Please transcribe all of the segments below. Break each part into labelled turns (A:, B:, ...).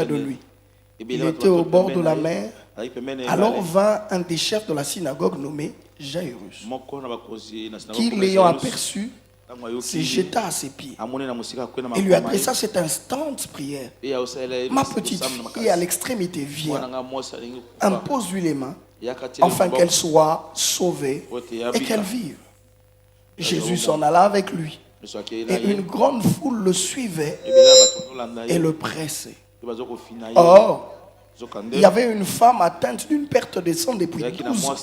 A: de lui. Il était au bord de la mer. Alors vint un des chefs de la synagogue nommé Jairus, qui, l'ayant aperçu, se jeta à ses pieds et lui adressa cette instante prière. Ma petite fille à l'extrémité vient, impose-lui les mains, afin qu'elle soit sauvée et qu'elle vive. Jésus s'en alla avec lui, et une grande foule le suivait et le pressait. Or, il y avait une femme atteinte d'une perte de sang depuis 12 ans.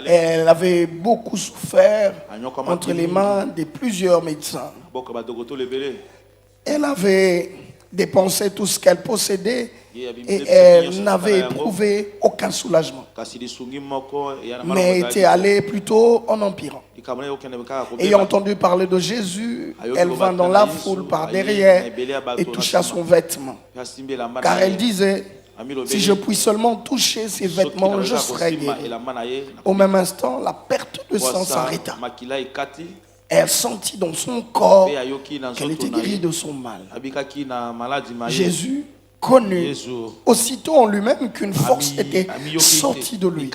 A: Elle avait beaucoup souffert entre les mains de plusieurs médecins. Elle avait dépensé tout ce qu'elle possédait et elle n'avait éprouvé aucun soulagement, mais était allée plutôt en empirant. Ayant entendu parler de Jésus, elle vint dans la foule par derrière et toucha son vêtement, car elle disait: si je puis seulement toucher ses vêtements, je serai guérie. Au même instant, la perte de sang s'arrêta. Elle sentit dans son corps qu'elle était guérie de son mal. Jésus connut aussitôt en lui-même qu'une force était sortie de lui.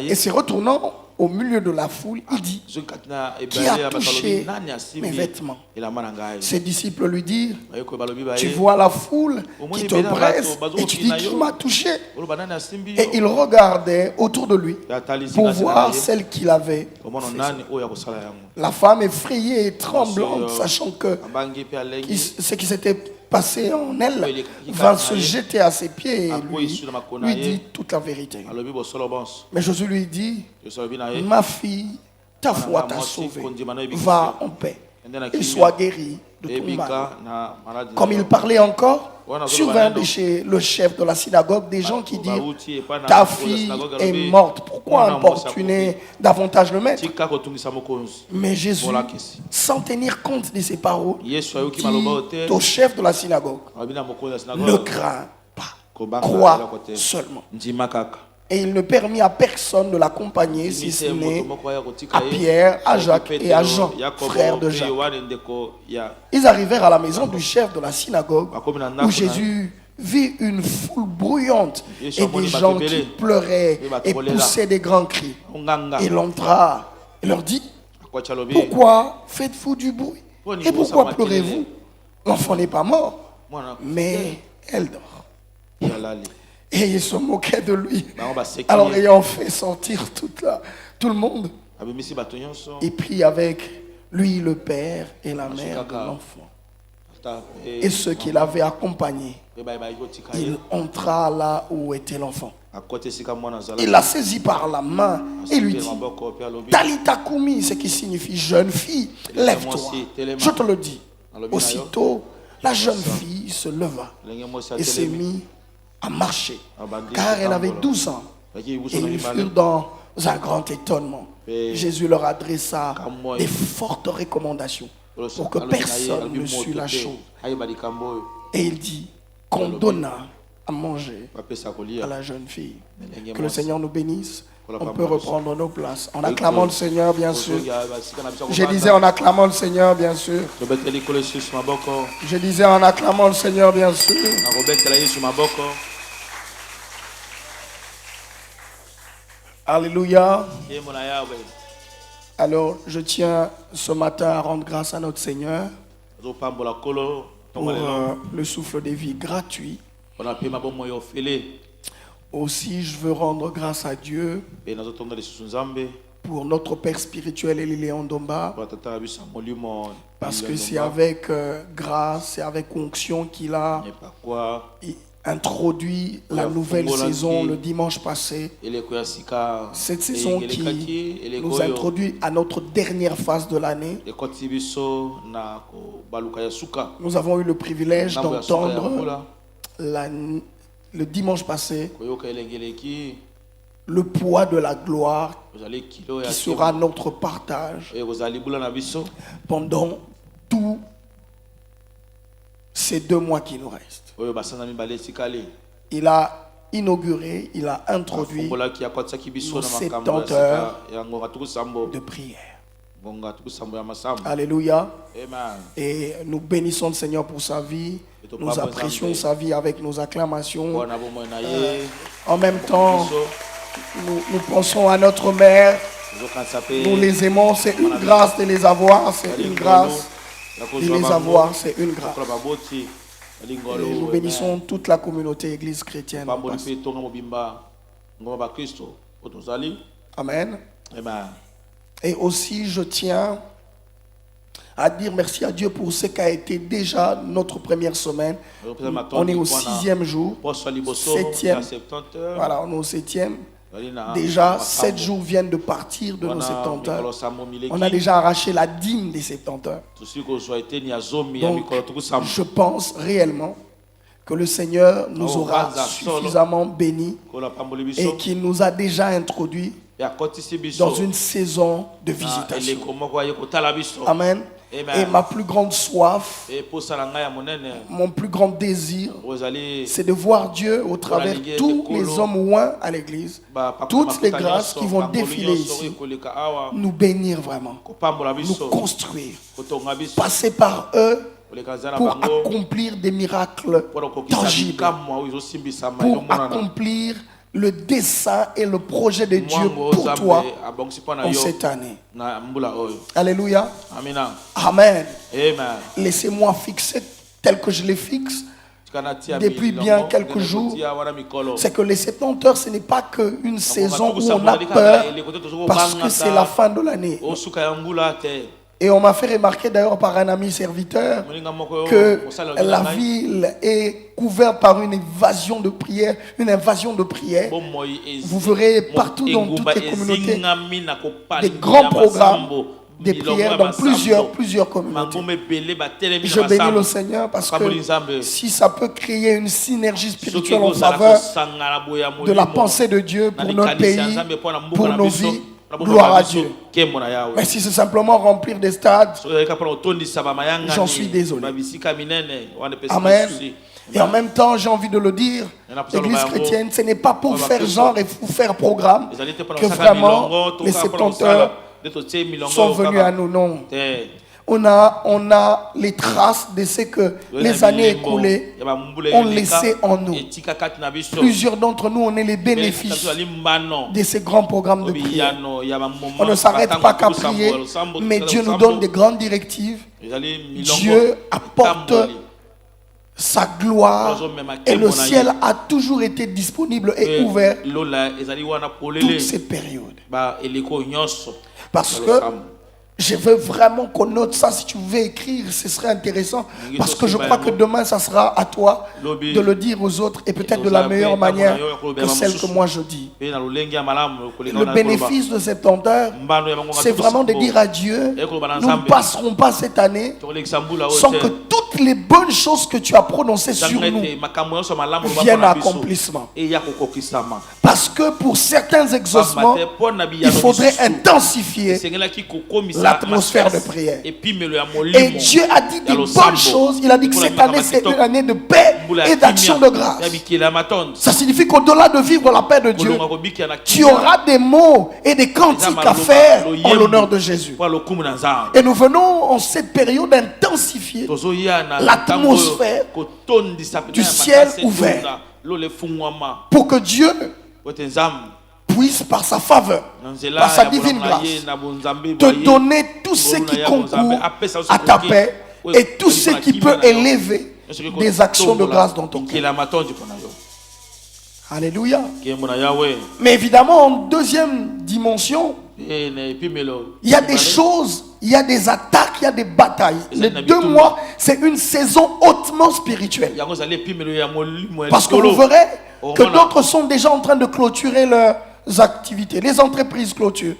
A: Et se retournant au milieu de la foule, il dit: qui a touché mes vêtements? Ses disciples lui dirent: tu vois la foule qui te presse et tu dis: qui m'a touché? Et il regardait autour de lui pour voir celle qu'il avait fait. La femme, effrayée et tremblante, sachant que ce qui s'était passé en elle, vint se jeter à ses pieds et lui dit toute la vérité. Mais Jésus lui dit: ma fille, ta foi t'a sauvée, va en paix et sois guérie de ton mal. Comme il parlait encore, survinrent de chez le chef de la synagogue des gens qui dirent: ta fille est morte, pourquoi importuner davantage le maître? Mais Jésus, sans tenir compte de ces paroles, dit au chef de la synagogue: ne crains pas, crois seulement. Et il ne permit à personne de l'accompagner, si ce n'est à Pierre, à Jacques et à Jean, frères de Jacques. Ils arrivèrent à la maison du chef de la synagogue, où Jésus vit une foule bruyante et des gens qui pleuraient et poussaient des grands cris. Il entra et leur dit: pourquoi faites-vous du bruit? Et pourquoi pleurez-vous? L'enfant n'est pas mort, mais elle dort. Et ils se moquaient de lui. Alors, ayant fait sortir tout le monde, et puis avec lui le père et la mère de l'enfant et ceux qui l'avaient accompagné, il entra là où était l'enfant. Il la saisit par la main et lui dit: Talita Koumi, ce qui signifie jeune fille, lève-toi. Je te le dis. Aussitôt, la jeune fille se leva et s'est mise à marcher, car elle avait 12 ans. Et ils furent dans un grand étonnement. Jésus leur adressa des fortes recommandations pour que personne ne sût la chose. Et il dit qu'on donna à manger à la jeune fille. Que le Seigneur nous bénisse. On peut reprendre nos places en acclamant le Seigneur, bien sûr. Je disais en acclamant le Seigneur, bien sûr. Je disais en acclamant le Seigneur, bien sûr. Alléluia. Alors, je tiens ce matin à rendre grâce à notre Seigneur pour le souffle de vie gratuit. Aussi, je veux rendre grâce à Dieu pour notre Père spirituel Elie Ndomba, parce que c'est avec grâce et avec onction qu'il a introduit la nouvelle saison le dimanche passé. Cette saison qui nous introduit à notre dernière phase de l'année. Nous avons eu le privilège d'entendre le dimanche passé le poids de la gloire qui sera notre partage pendant tous ces 2 mois qui nous restent. Il a inauguré, il a introduit nos 70 heures de prière. Alléluia. Et nous bénissons le Seigneur pour sa vie. Nous apprécions sa vie avec nos acclamations. En même temps, nous pensons à notre mère. Nous les aimons. C'est une grâce de les avoir. C'est une grâce de les avoir. C'est une grâce. Et nous bénissons toute la communauté église chrétienne. Amen. Et aussi, je tiens à dire merci à Dieu pour ce qu'a été déjà notre première semaine. On est au 6e jour, 7e. Voilà, on est au 7e. Déjà, 7 jours viennent de partir de nos 70 heures. On a déjà arraché la dîme des 70 heures. Donc, je pense réellement que le Seigneur nous aura suffisamment bénis et qu'il nous a déjà introduits dans une saison de visitation. Amen. Et ma plus grande soif, mon plus grand désir, c'est de voir Dieu au travers de tous les hommes oints à l'église, toutes les grâces qui vont défiler ici, nous bénir vraiment, nous construire, passer par eux pour accomplir des miracles tangibles, pour accomplir le dessein et le projet de Dieu pour toi en cette année. Alléluia. Amen. Laissez-moi fixer tel que je les fixe depuis bien quelques jours. C'est que les 70 heures, ce n'est pas qu'une saison où on a peur parce que c'est la fin de l'année. Et on m'a fait remarquer d'ailleurs par un ami serviteur que la ville est couverte par une invasion de prière. Vous verrez partout dans toutes les communautés des grands programmes, des prières dans plusieurs communautés. Je bénis le Seigneur parce que si ça peut créer une synergie spirituelle en faveur de la pensée de Dieu pour notre pays, pour nos vies, gloire à Dieu. Mais si c'est simplement remplir des stades, j'en suis désolé. Amen. Et en même temps, j'ai envie de le dire, l'église chrétienne, ce n'est pas pour faire genre et pour faire programme que vraiment les 70 heures sont venus à nous. Non. On a les traces de ce que les années écoulées ont laissé en nous. Plusieurs d'entre nous, on est les bénéfices de ces grands programmes de prière. On ne s'arrête pas qu'à prier, mais Dieu nous donne des grandes directives. Dieu apporte sa gloire et le ciel a toujours été disponible et ouvert toutes ces périodes. Parce que je veux vraiment qu'on note ça. Si tu veux écrire, ce serait intéressant. Parce que je crois que demain, ça sera à toi de le dire aux autres. Et peut-être de la meilleure manière que celle que moi je dis. Le bénéfice de cette heure, c'est vraiment de dire à Dieu, nous ne passerons pas cette année sans que toutes les bonnes choses que tu as prononcées sur nous viennent à accomplissement. Parce que pour certains exaucements, il faudrait intensifier l'atmosphère de prière. Et Dieu a dit des bonnes choses. Il a dit que cette année, c'est une année de paix et d'action de grâce. Ça signifie qu'au-delà de vivre la paix de Dieu, tu auras des mots et des cantiques à faire en l'honneur de Jésus. Et nous venons en cette période d'intensifier l'atmosphère du ciel ouvert pour que Dieu puisse par sa faveur, par sa divine grâce, te donner tout ce qui concourt à ta paix et tout ce qui peut élever des actions de grâce dans ton cœur. Alléluia. Mais évidemment, en deuxième dimension, il y a des choses, il y a des attaques, il y a des batailles. Les 2 mois, c'est une saison hautement spirituelle. Parce que vous verrez que d'autres sont déjà en train de clôturer leurs activités. Les entreprises clôturent.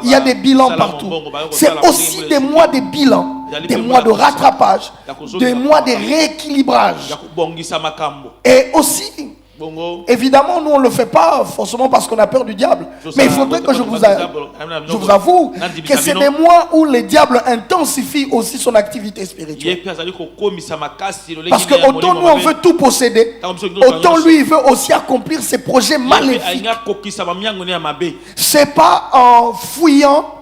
A: Il y a des bilans partout. C'est aussi des mois de bilan, des mois de rattrapage, des mois de rééquilibrage. Et aussi, évidemment, nous on ne le fait pas forcément parce qu'on a peur du diable. Mais il faudrait que je vous avoue que c'est des mois où le diable intensifie aussi son activité spirituelle. Parce que autant nous on veut tout posséder, autant lui il veut aussi accomplir ses projets maléfiques. C'est pas en fouillant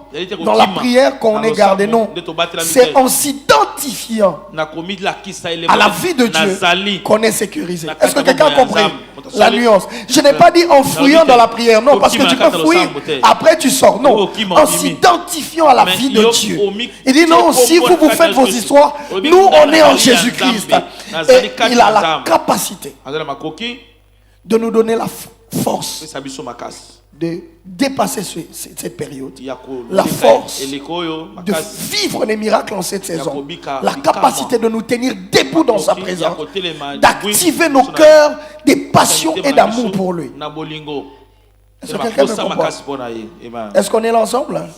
A: dans la prière qu'on est gardé. Non, c'est en s'identifiant à la vie de Dieu qu'on est sécurisé. Est-ce que quelqu'un a compris la nuance? Je n'ai pas dit en fouillant dans la prière, non, parce que tu peux fouiller, après tu sors. Non, en s'identifiant à la vie de Dieu. Il dit non, si vous vous faites vos histoires, nous on est en Jésus-Christ. Et il a la capacité de nous donner la force de dépasser cette période, la force de vivre les miracles en cette saison, la capacité de nous tenir debout dans sa présence, d'activer nos cœurs des passions et d'amour pour lui. Est-ce que quelqu'un me comprend? Est-ce qu'on est là ensemble?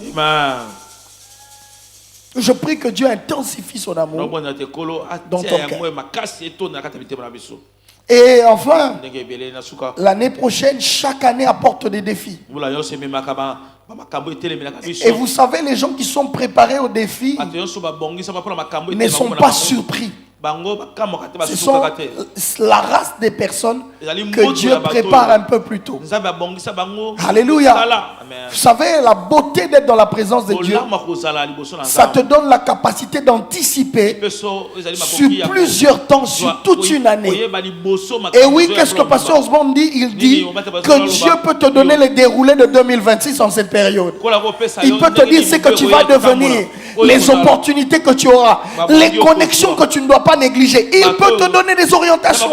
A: Je prie que Dieu intensifie son amour dans ton cœur. Et enfin, l'année prochaine, chaque année apporte des défis. Et vous savez, les gens qui sont préparés aux défis ne sont pas surpris. Ce sont la race des personnes que Dieu prépare un peu plus tôt. Alléluia. Vous savez, la beauté d'être dans la présence de Dieu, ça te donne la capacité d'anticiper sur plusieurs temps, sur toute une année. Et oui, qu'est-ce que Pasteur Osborne dit? Il dit que Dieu peut te donner les déroulés de 2026 en cette période. Il peut te dire ce que tu vas devenir, les opportunités que tu auras, les connexions que tu ne dois pas négliger. Il peut te donner des orientations.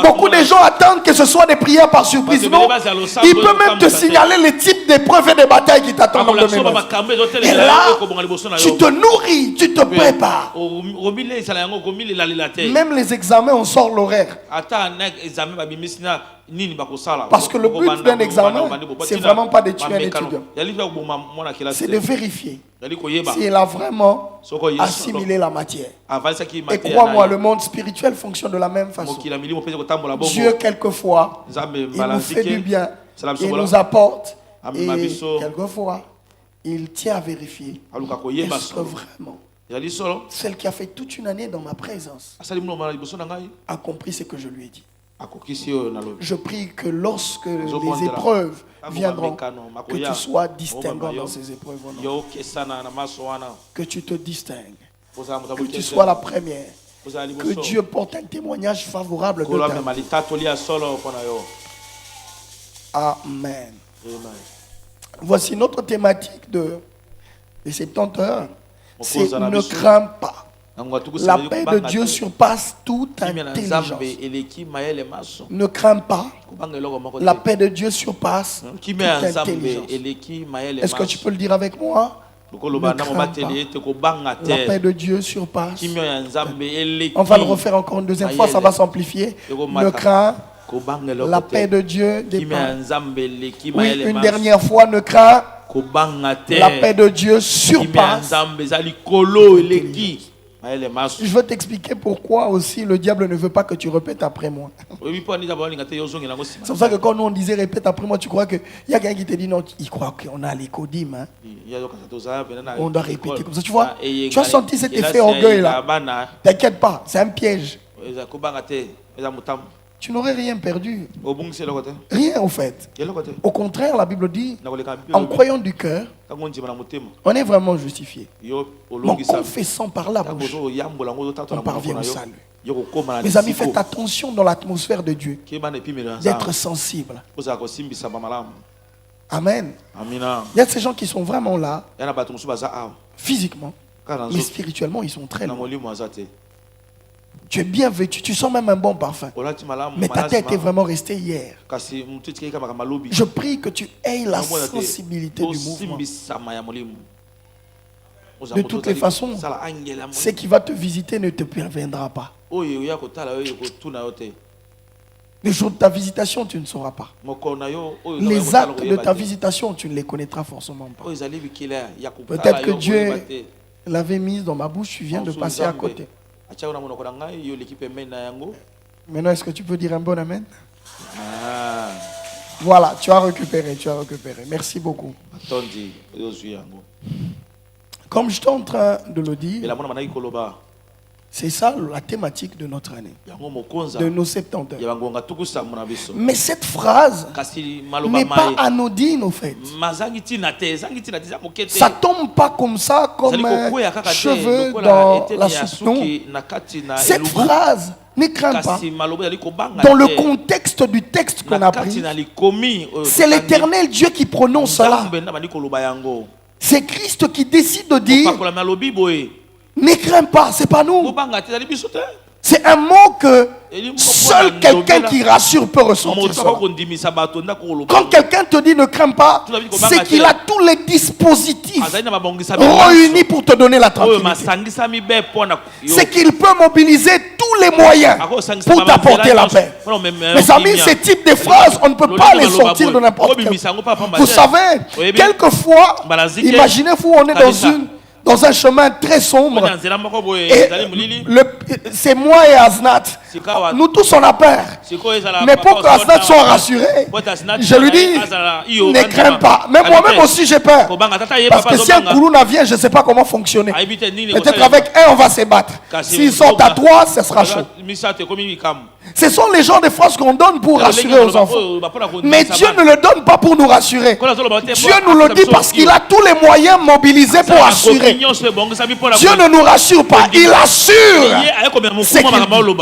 A: Beaucoup de gens attendent que ce soit des prières par surprise. Non, il peut même te signaler les types d'épreuves et de batailles qui t'attendent en 2026. Et là, tu te nourris, tu te prépares. Même les examens, on sort l'horaire. Parce que le but d'un examen, c'est vraiment pas de tuer un étudiant. C'est de vérifier s'il a vraiment assimilé la matière. Et crois-moi, le monde spirituel fonctionne de la même façon. Dieu, quelquefois, il nous fait du bien, il nous apporte, et quelquefois, il tient à vérifier est-ce que vraiment celle qui a fait toute une année dans ma présence a compris ce que je lui ai dit. Je prie que lorsque les épreuves viendront, que tu sois distinguant dans ces épreuves. Que tu te distingues. Que tu sois la première. Que Dieu porte un témoignage favorable de ta vie. Amen. Voici notre thématique de 70 heures. C'est ne crains pas. La paix de Dieu surpasse toute intelligence. Ne crains pas. La paix de Dieu surpasse toute intelligence. Est-ce que tu peux le dire avec moi? Ne crains pas. La paix de Dieu surpasse. On va le refaire encore une deuxième fois, ça va s'amplifier. Ne crains. La paix de Dieu dépasse. Oui, une dernière fois, ne crains. La paix de Dieu surpasse. Je veux t'expliquer pourquoi aussi le diable ne veut pas que tu répètes après moi. C'est pour ça que quand nous on disait répète après moi, tu crois qu'il y a quelqu'un qui te dit non, il croit qu'on a l'écodim. Hein? On doit répéter comme ça. Tu vois, tu as senti cet effet orgueil là. T'inquiète pas, c'est un piège. Tu n'aurais rien perdu. Rien au fait. Au contraire, la Bible dit, en croyant du cœur, on est vraiment justifié. En confessant par la bouche, on parvient au salut. Mes amis, faites attention dans l'atmosphère de Dieu, d'être sensible. Amen. Il y a ces gens qui sont vraiment là, physiquement, mais spirituellement, ils sont très loin. Tu es bien vêtu, tu sens même un bon parfum. Mais ta tête est vraiment restée hier. Je prie que tu aies la sensibilité du mouvement. De toutes les façons, ce qui va te visiter ne te parviendra pas. Le jour de ta visitation, tu ne sauras pas. Les actes de ta visitation, tu ne les connaîtras forcément pas. Peut-être que Dieu l'avait mise dans ma bouche, tu viens de passer à côté. Maintenant, est-ce que tu peux dire un bon amen? Voilà, tu as récupéré, tu as récupéré. Merci beaucoup. Comme je suis en train de le dire, C'est ça la thématique de notre année, de nos 70 ans. Mais cette phrase n'est pas anodine au fait. Ça tombe pas comme ça, comme cheveux dans la soupe. Non. Cette phrase, ne crains pas. Dans le contexte du texte qu'on a pris, c'est l'Éternel Dieu qui prononce cela. C'est Christ qui décide de dire ne crains pas, c'est pas nous. C'est un mot que seul quelqu'un qui rassure peut ressentir cela. Quand quelqu'un te dit ne crains pas, c'est qu'il a tous les dispositifs réunis pour te donner la tranquillité. C'est qu'il peut mobiliser tous les moyens pour t'apporter la paix. Mes amis, ce type de phrases, on ne peut pas les sortir de n'importe quel. Vous savez, quelquefois, imaginez-vous, on est dans un chemin très sombre. Et c'est moi et Aznat. Nous tous on a peur. Mais pour que Aznat soit rassuré, je lui dis, ne crains pas. Mais moi-même aussi j'ai peur. Parce que si un Koulouna vient, je ne sais pas comment fonctionner. Peut-être avec un, on va se battre. S'ils sortent à trois, ce sera chaud. Ce sont les genres de phrases qu'on donne pour rassurer aux enfants. Mais Dieu ne le donne pas pour nous rassurer. Dieu nous le dit parce qu'il a tous les moyens mobilisés pour assurer. Dieu ne nous rassure pas, il assure ce qu'il dit.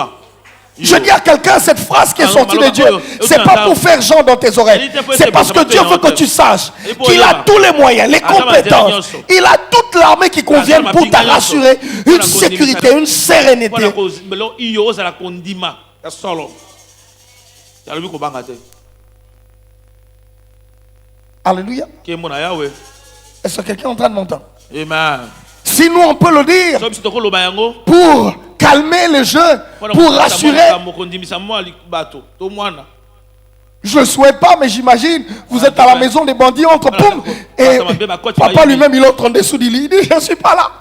A: Je dis à quelqu'un cette phrase qui est sortie de Dieu, c'est pas pour faire genre dans tes oreilles, c'est parce que Dieu veut que tu saches qu'il a tous les moyens, les compétences, il a toute l'armée qui convient pour te rassurer, une sécurité, une sérénité. Alléluia. Est-ce que quelqu'un est en train de m'entendre? Si nous on peut le dire pour calmer les jeux, pour rassurer. Je ne souhaite pas, mais j'imagine, vous êtes à la maison des bandits, entre poum, et papa lui-même il est en dessous du lit, il dit je ne suis pas là.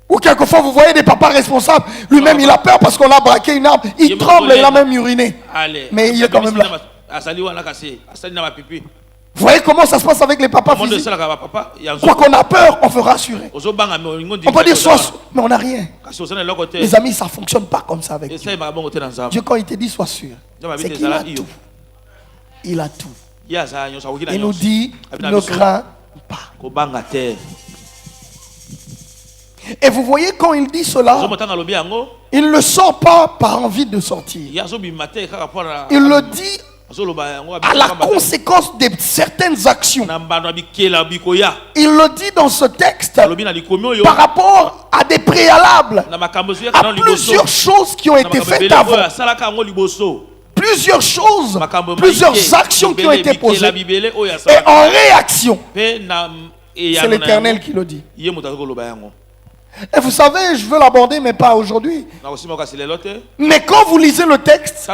A: Ou quelquefois vous voyez des papas responsables, lui-même il a peur parce qu'on a braqué une arme, il tremble, il a même uriné. Mais il est quand même là. Vous voyez comment ça se passe avec les papas physiques? Quoi qu'on a peur, on veut rassurer. On peut dire sois, mais on n'a rien. Les amis, ça ne fonctionne pas comme ça avec Dieu. Dieu, quand il te dit sois sûr, c'est qu'il a tout. Il a tout. Il nous dit ne crains pas. Et vous voyez quand il dit cela, il ne le sort pas par envie de sortir. Il le dit à la conséquence de certaines actions. Il le dit dans ce texte par rapport à des préalables, à plusieurs choses qui ont été faites avant, plusieurs choses, plusieurs actions qui ont été posées, et en réaction, c'est l'Éternel qui le dit. Et vous savez, je veux l'aborder, mais pas aujourd'hui. Mais quand vous lisez le texte,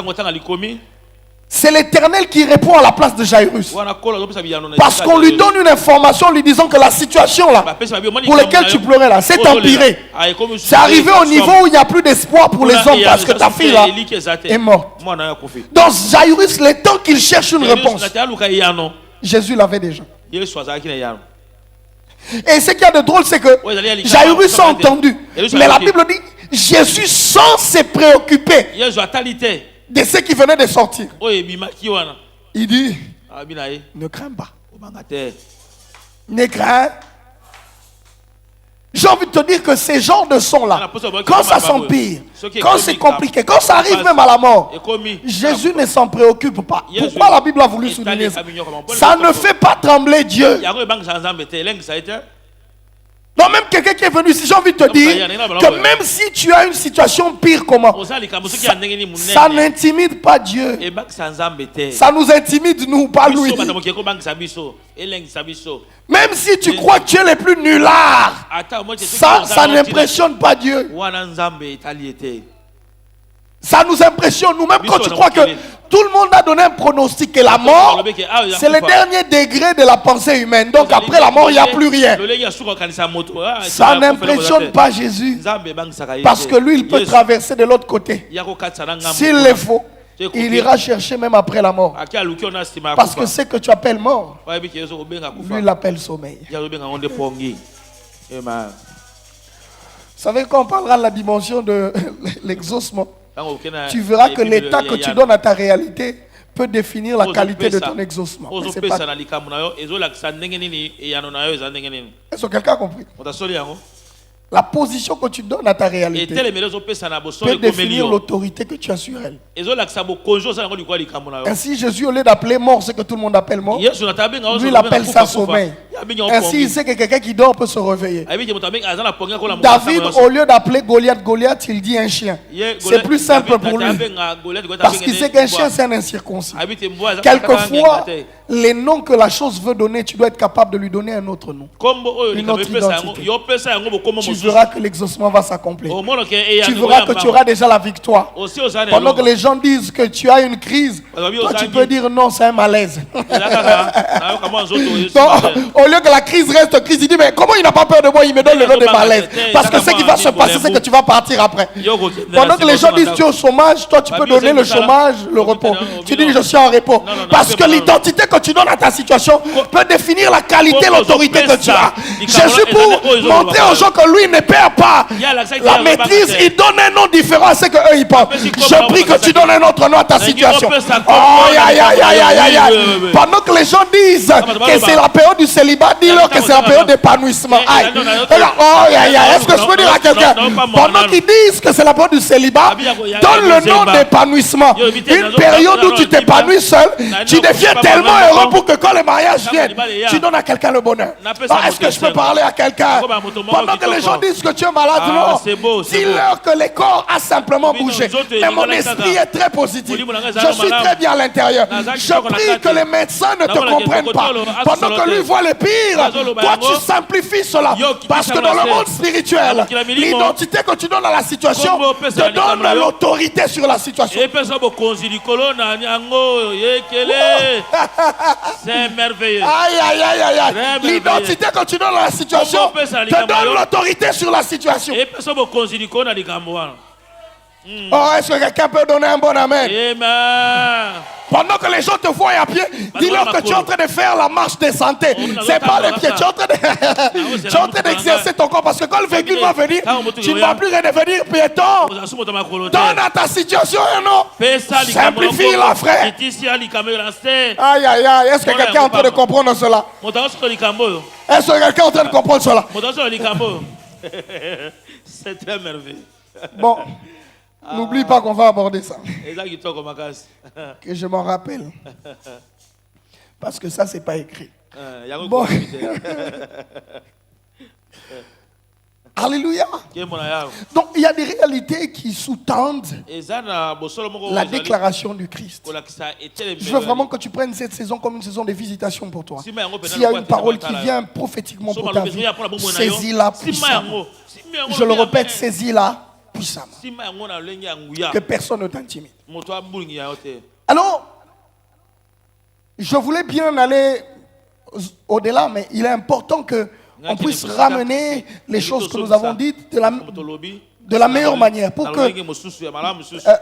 A: c'est l'Éternel qui répond à la place de Jairus. Parce qu'on lui donne une information lui disant que la situation là, pour laquelle tu pleurais là, c'est empiré. C'est arrivé au niveau où il n'y a plus d'espoir pour les hommes parce que ta fille là est morte. Donc Jairus, le temps qu'il cherche une réponse, Jésus l'avait déjà. Et ce qu'il y a de drôle, c'est que Jairus a entendu. Mais la Bible dit, Jésus sans se préoccuper de ce qui venait de sortir, il dit ne crains pas. Ne crains. J'ai envie de te dire que ces genres de sons là, quand ça s'empire, quand c'est compliqué, quand ça arrive même à la mort, Jésus ne s'en préoccupe pas. Pourquoi la Bible a voulu souligner ça? Ça ne fait pas trembler Dieu. Non, même quelqu'un qui est venu ici, j'ai envie de te dire que même si tu as une situation pire comment, ça n'intimide pas Dieu. Ça nous intimide nous, pas lui. Même si tu crois que tu es le plus nullard, ça n'impressionne pas Dieu. Ça nous impressionne nous-mêmes quand tu crois que tout le monde a donné un pronostic et la mort, c'est le dernier degré de la pensée humaine. Donc après la mort, il n'y a plus rien. Ça n'impressionne pas Jésus. Parce que lui, il peut traverser de l'autre côté. S'il le faut, il ira chercher même après la mort. Parce que ce que tu appelles mort, lui, il l'appelle sommeil. savez, quand on parlera de la dimension de l'exaucement, tu verras que l'état que tu donnes à ta réalité peut définir la qualité de ton exaucement. Est-ce que quelqu'un a compris? La position que tu donnes à ta réalité peut définir l'autorité que tu as sur elle. Ainsi, Jésus, au lieu d'appeler mort ce que tout le monde appelle mort, lui, il appelle ça sommeil. Ainsi, il sait que quelqu'un qui dort peut se réveiller. David, au lieu d'appeler Goliath, Goliath, il dit un chien. C'est plus simple pour lui. Parce qu'il sait qu'un chien, c'est un incirconcis. Quelquefois, les noms que la chose veut donner, tu dois être capable de lui donner un autre nom. Une autre identité. Tu verras que l'exaucement va s'accomplir. Tu verras que tu auras déjà la victoire. Pendant que les gens disent que tu as une crise, toi tu peux dire non, c'est un malaise. Donc, au lieu que la crise reste crise, il dit mais comment il n'a pas peur de moi, il me donne le nom de malaise. Parce que ce qui va se passer, c'est que tu vas partir après. Pendant que les gens disent tu es au chômage, toi tu peux donner le chômage, le repos. Tu dis je suis en repos. Parce que l'identité que tu donnes à ta situation peut définir la qualité, l'autorité que tu as. Jésus, pour montrer aux gens que lui ne perd pas la maîtrise, il donne un nom différent à ce qu'eux ils pensent. Je prie que tu donnes un autre nom à ta situation. Oh, pendant que les gens disent que c'est la période du célibat, dis-leur que c'est la période d'épanouissement. Est-ce que je peux dire à quelqu'un, pendant qu'ils disent que c'est la période du célibat, donne le nom d'épanouissement. Une période où tu t'épanouis seul, tu deviens tellement heureux pour que quand le mariage vienne, tu donnes à quelqu'un le bonheur. Est-ce que je peux parler à quelqu'un? Pendant que les gens disent que tu es malade, non. Dis-leur que le corps a simplement bougé. Mais mon esprit est très positif. Je suis très bien à l'intérieur. Je prie que les médecins ne te comprennent pas. Pendant que lui voit le pire, toi tu simplifies cela. Parce que dans le monde spirituel, l'identité que tu donnes à la situation te donne l'autorité sur la situation.
B: C'est merveilleux.
A: L'identité que tu donnes à la situation te donne l'autorité sur la situation. Oh, est-ce que quelqu'un peut donner un bon amen? Pendant que les gens te voient à pied, dis-leur que tu es en train de faire la marche de santé. C'est pas les pieds. Tu es en train d'exercer ton corps. Parce que quand le véhicule va venir, tu ne vas plus redevenir piéton. Donne à ta situation un nom. Simplifie la frère. Aïe, aïe, aïe. Est-ce que quelqu'un est en train de comprendre cela? Est-ce que quelqu'un est en train de comprendre cela?
B: C'est très merveilleux.
A: Bon. N'oublie pas qu'on va aborder ça. Que je m'en rappelle. Parce que ça, c'est pas écrit. Bon. Alléluia. Donc, il y a des réalités qui sous-tendent la déclaration du Christ. Je veux vraiment que tu prennes cette saison comme une saison de visitation pour toi. S'il y a une parole qui vient prophétiquement pour ta vie, saisis-la puissamment. Je le répète, saisis-la puissamment. Que personne ne t'intimide. Alors, je voulais bien aller au-delà, mais il est important qu'on puisse ramener les choses que nous avons dites de la meilleure manière pour que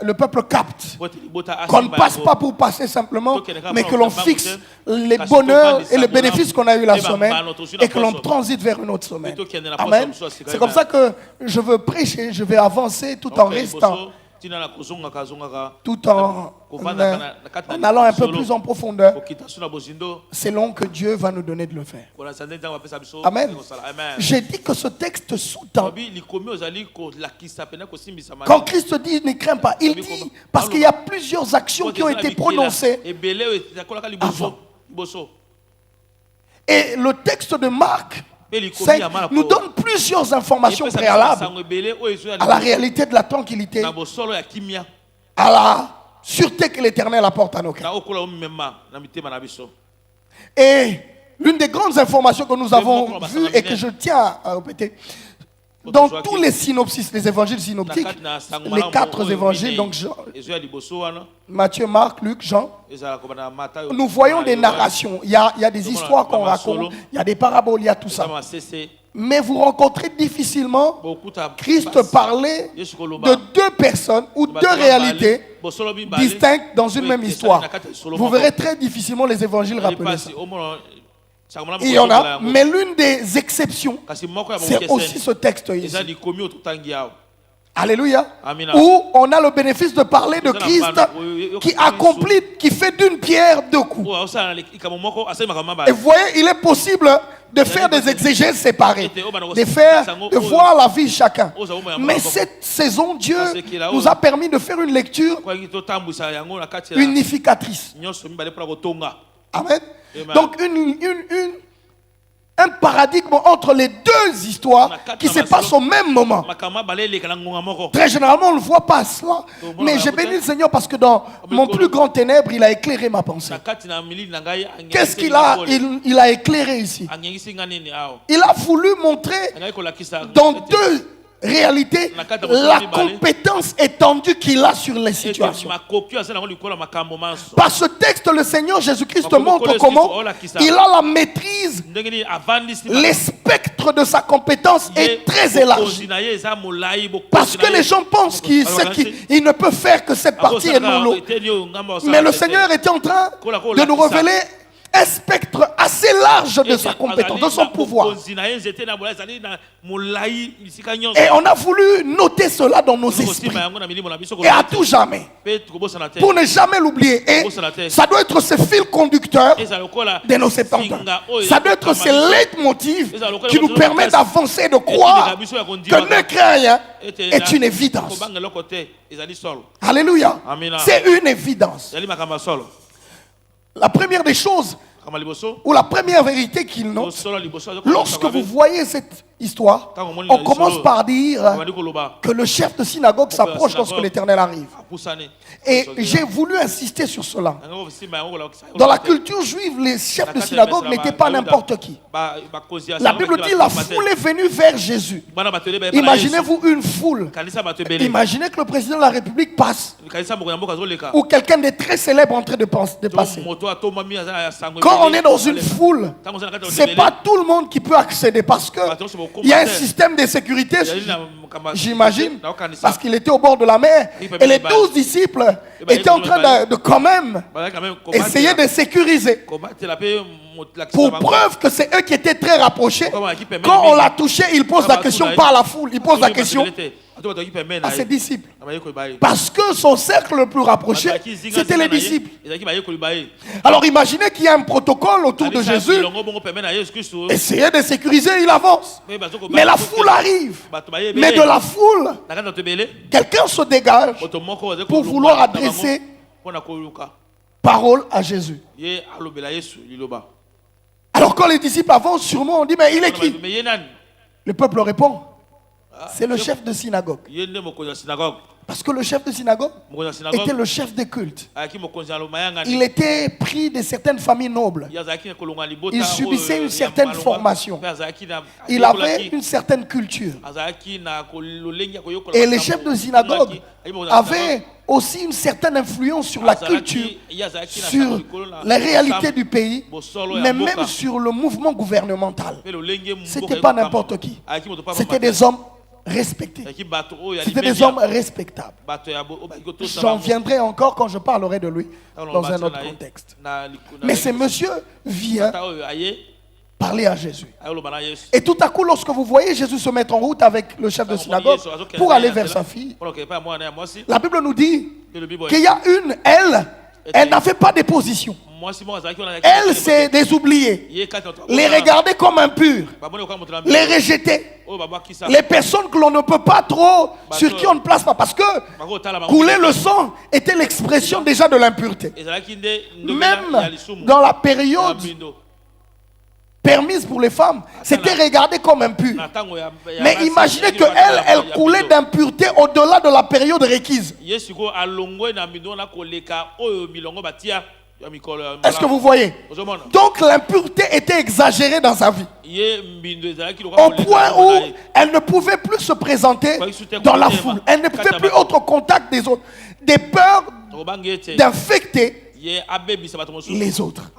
A: le peuple capte. Qu'on ne passe pas pour passer simplement, mais que l'on fixe les bonheurs et les bénéfices qu'on a eu la semaine et que l'on transite vers une autre semaine. Amen. C'est comme ça que je veux prêcher, je vais avancer tout en restant, tout en allant un peu plus en profondeur, selon que Dieu va nous donner de le faire. Amen. J'ai dit que ce texte sous-tend. Quand Christ dit ne crains pas, il dit parce qu'il y a plusieurs actions qui ont été prononcées avant. Et le texte de Marc nous donne plusieurs informations préalables à la réalité de la tranquillité, à la sûreté que l'Éternel apporte à nos cœurs. Et l'une des grandes informations que nous avons vues et que je tiens à répéter, dans tous les synopsis, les évangiles synoptiques, les 4 évangiles, donc Matthieu, Marc, Luc, Jean, nous voyons des narrations. Il y a des histoires qu'on raconte, il y a des paraboles, il y a tout ça. Mais vous rencontrez difficilement Christ parler de 2 personnes ou 2 réalités distinctes dans une même histoire. Vous verrez très difficilement les évangiles rappeler ça. Il y en a, mais l'une des exceptions, c'est aussi ce texte ici. Alléluia. Où on a le bénéfice de parler de Christ qui accomplit, qui fait d'une pierre deux coups. Et vous voyez, il est possible de faire des exégèses séparées, de voir la vie de chacun. Mais cette saison, Dieu nous a permis de faire une lecture unificatrice. Amen. Donc un paradigme entre les deux histoires qui se passent au même moment. Très généralement, on ne voit pas cela. Mais j'ai béni le Seigneur parce que dans mon plus grand ténèbre, il a éclairé ma pensée. Qu'est-ce qu'il a, il a éclairé ici? Il a voulu montrer dans deux réalités la compétence étendue qu'il a sur les situations. Par ce texte, le Seigneur Jésus-Christ montre comment il a la maîtrise. Les spectres de sa compétence est très élargi. Parce que les gens pensent qu'il ne peut faire que cette partie est non. Mais le Seigneur était en train de nous révéler un spectre assez large de sa compétence, de son pouvoir. Et on a voulu noter cela dans nos esprits. Et à tout jamais. Pour ne jamais l'oublier. Et ça doit être ce fil conducteur de nos 70 ans. Ça doit être ce leitmotiv qui nous permet d'avancer et de croire que ne craint rien est une évidence. Alléluia. C'est une évidence. La première des choses, ou la première vérité qu'il note, lorsque vous voyez cette histoire, on commence par dire que le chef de synagogue s'approche lorsque l'Éternel arrive. Et j'ai voulu insister sur cela. Dans la culture juive, les chefs de synagogue n'étaient pas n'importe qui. La Bible dit la foule est venue vers Jésus. Imaginez-vous une foule. Imaginez que le président de la République passe, ou quelqu'un de très célèbre en train de passer. Quand on est dans une foule, c'est pas tout le monde qui peut accéder parce que il y a un système de sécurité, j'imagine, parce qu'il était au bord de la mer. Et les 12 disciples étaient en train de quand même essayer de sécuriser. Pour preuve que c'est eux qui étaient très rapprochés. Quand on l'a touché, il pose la question par la foule. Il pose la question à ses disciples. Parce que son cercle le plus rapproché, c'était les disciples. Alors imaginez qu'il y a un protocole autour de Jésus. Essayez de sécuriser, il avance. Mais la foule arrive. Mais de la foule, quelqu'un se dégage pour vouloir adresser parole à Jésus. Alors quand les disciples avancent, sûrement on dit, mais il est qui? Le peuple répond, c'est le chef de synagogue. Parce que le chef de synagogue était le chef des cultes. Il était pris de certaines familles nobles. Il subissait une certaine formation. Il avait une certaine culture. Et les chefs de synagogue avaient aussi une certaine influence sur la culture, sur les réalités du pays, mais même sur le mouvement gouvernemental. Ce n'était pas n'importe qui. C'était des hommes respectés. C'était des hommes respectables. J'en viendrai encore quand je parlerai de lui dans un autre contexte. Mais ce monsieur vient parler à Jésus. Et tout à coup, lorsque vous voyez Jésus se mettre en route avec le chef de synagogue pour aller vers sa fille, la Bible nous dit qu'il y a une, elle n'avait pas de position. Elle, c'est des oubliés. Les regarder comme impurs. Les rejeter. Les personnes que l'on ne peut pas trop, sur qui on ne place pas. Parce que couler le sang était l'expression déjà de l'impureté. Même dans la période permise pour les femmes, c'était regardé comme impur. Mais imaginez qu'elle, elle coulait d'impureté au-delà de la période requise. Est-ce que vous voyez? Donc l'impureté était exagérée dans sa vie. Au point où elle ne pouvait plus se présenter dans la foule. Elle ne pouvait plus être au contact des autres. Des peurs d'infecter les autres.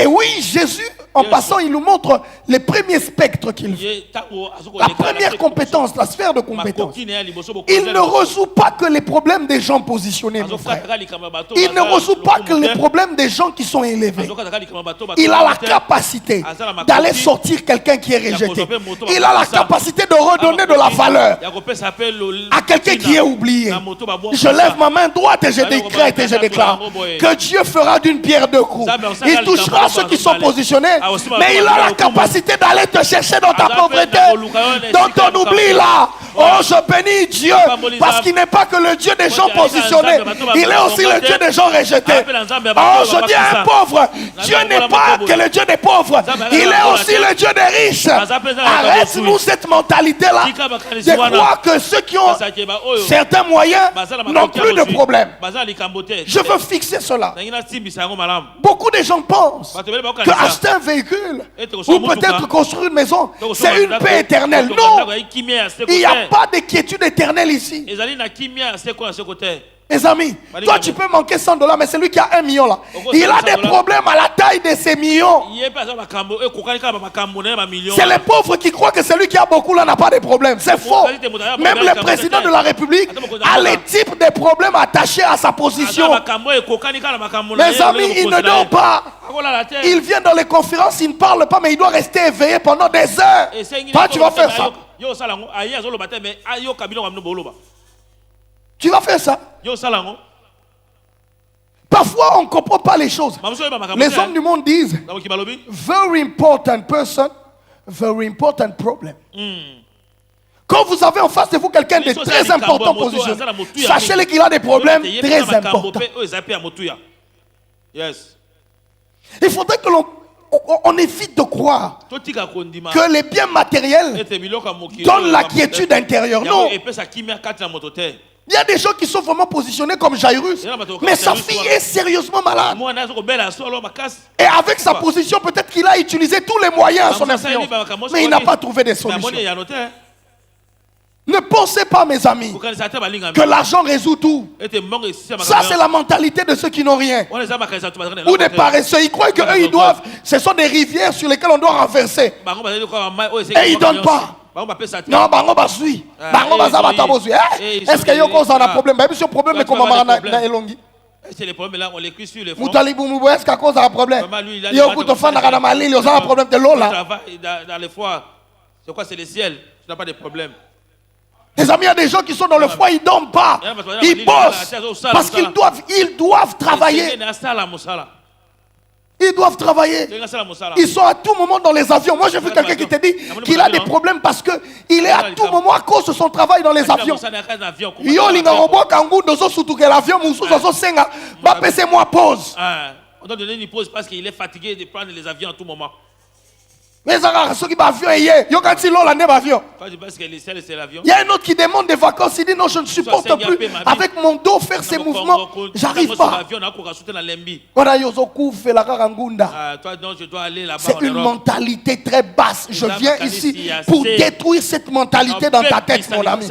A: Et oui, Jésus, en passant, il nous montre les premiers spectres qu'il fait. La première compétence, la sphère de compétence. Il ne résout pas que les problèmes des gens positionnés, mon frère. Il ne résout pas que les problèmes des gens qui sont élevés. Il a la capacité d'aller sortir quelqu'un qui est rejeté. Il a la capacité de redonner de la valeur à quelqu'un qui est oublié. Je lève ma main droite et je décrète et je déclare que Dieu fera d'une pierre deux coups. Il touchera ceux qui sont positionnés, mais il a la capacité d'aller te chercher dans ta pauvreté, dans ton oubli là. Oh, je bénis Dieu, parce qu'il n'est pas que le Dieu des gens positionnés, il est aussi le Dieu des gens rejetés. Oh, je dis à un pauvre, Dieu n'est pas que le Dieu des pauvres, il est aussi le Dieu des riches. Arrête-nous cette mentalité-là de croire que ceux qui ont certains moyens n'ont plus de problème. Je veux fixer cela. Beaucoup de gens pensent que acheter un véhicule ou peut-être construire une maison, c'est une paix éternelle. Non, il n'y a pas de quiétude éternelle ici. Mes amis, toi tu peux manquer $100, mais celui qui a 1 million là, il a des problèmes à la taille de ces millions. C'est les pauvres qui croient que celui qui a beaucoup là n'a pas de problèmes. C'est faux. Même le président de la République a les types de problèmes attachés à sa position. Mes amis, il ne dort pas. Il vient dans les conférences, il ne parle pas, mais il doit rester éveillé pendant des heures. Toi, tu vas faire ça. Tu vas faire ça. Parfois, on ne comprend pas les choses. Les hommes du monde disent very important person, very important problem. Quand vous avez en face de vous quelqu'un de très important position, sachez qu'il a des problèmes très importants. Il faudrait que on évite de croire que les biens matériels donnent la quiétude intérieure. Non. Il y a des gens qui sont vraiment positionnés comme Jairus, mais sa fille est sérieusement malade. Et avec sa position, peut-être qu'il a utilisé tous les moyens à son influence, mais il n'a pas trouvé de solution. Ne pensez pas, mes amis, que l'argent résout tout. Ça, c'est la mentalité de ceux qui n'ont rien. Ou des paresseux. Ils croient qu'eux, ils doivent. Ce sont des rivières sur lesquelles on doit renverser. Et ils ne donnent pas. Non, bango basui. Bango bazaba bozui. Est-ce qu'il y a un problème? Même si le problème est comme na elongi.
B: C'est les problèmes là, on l'écrit sur les fonds.
A: Est-ce qu'il y a un problème? Il y a un problème de l'eau là.
B: Dans les foires, c'est quoi? C'est le ciel. Tu n'as pas de problème.
A: Les amis, il y a des gens qui sont dans le foie, ils ne dorment pas. Ils bossent parce qu'ils doivent travailler. Ils doivent travailler. Ils sont à tout moment dans les avions. Moi, j'ai vu quelqu'un qui te dit qu'il a des problèmes parce qu'il est à tout moment à cause de son travail dans les avions. Moi pause.
B: On doit donner une pause parce qu'il est fatigué de prendre les avions à tout moment.
A: Mais ceux qui avion il y a un autre qui demande des vacances. Il dit non, je ne supporte plus avec mon dos faire ces mouvements. J'arrive pas. C'est une mentalité très basse. Je viens ici pour détruire cette mentalité dans ta tête, mon ami.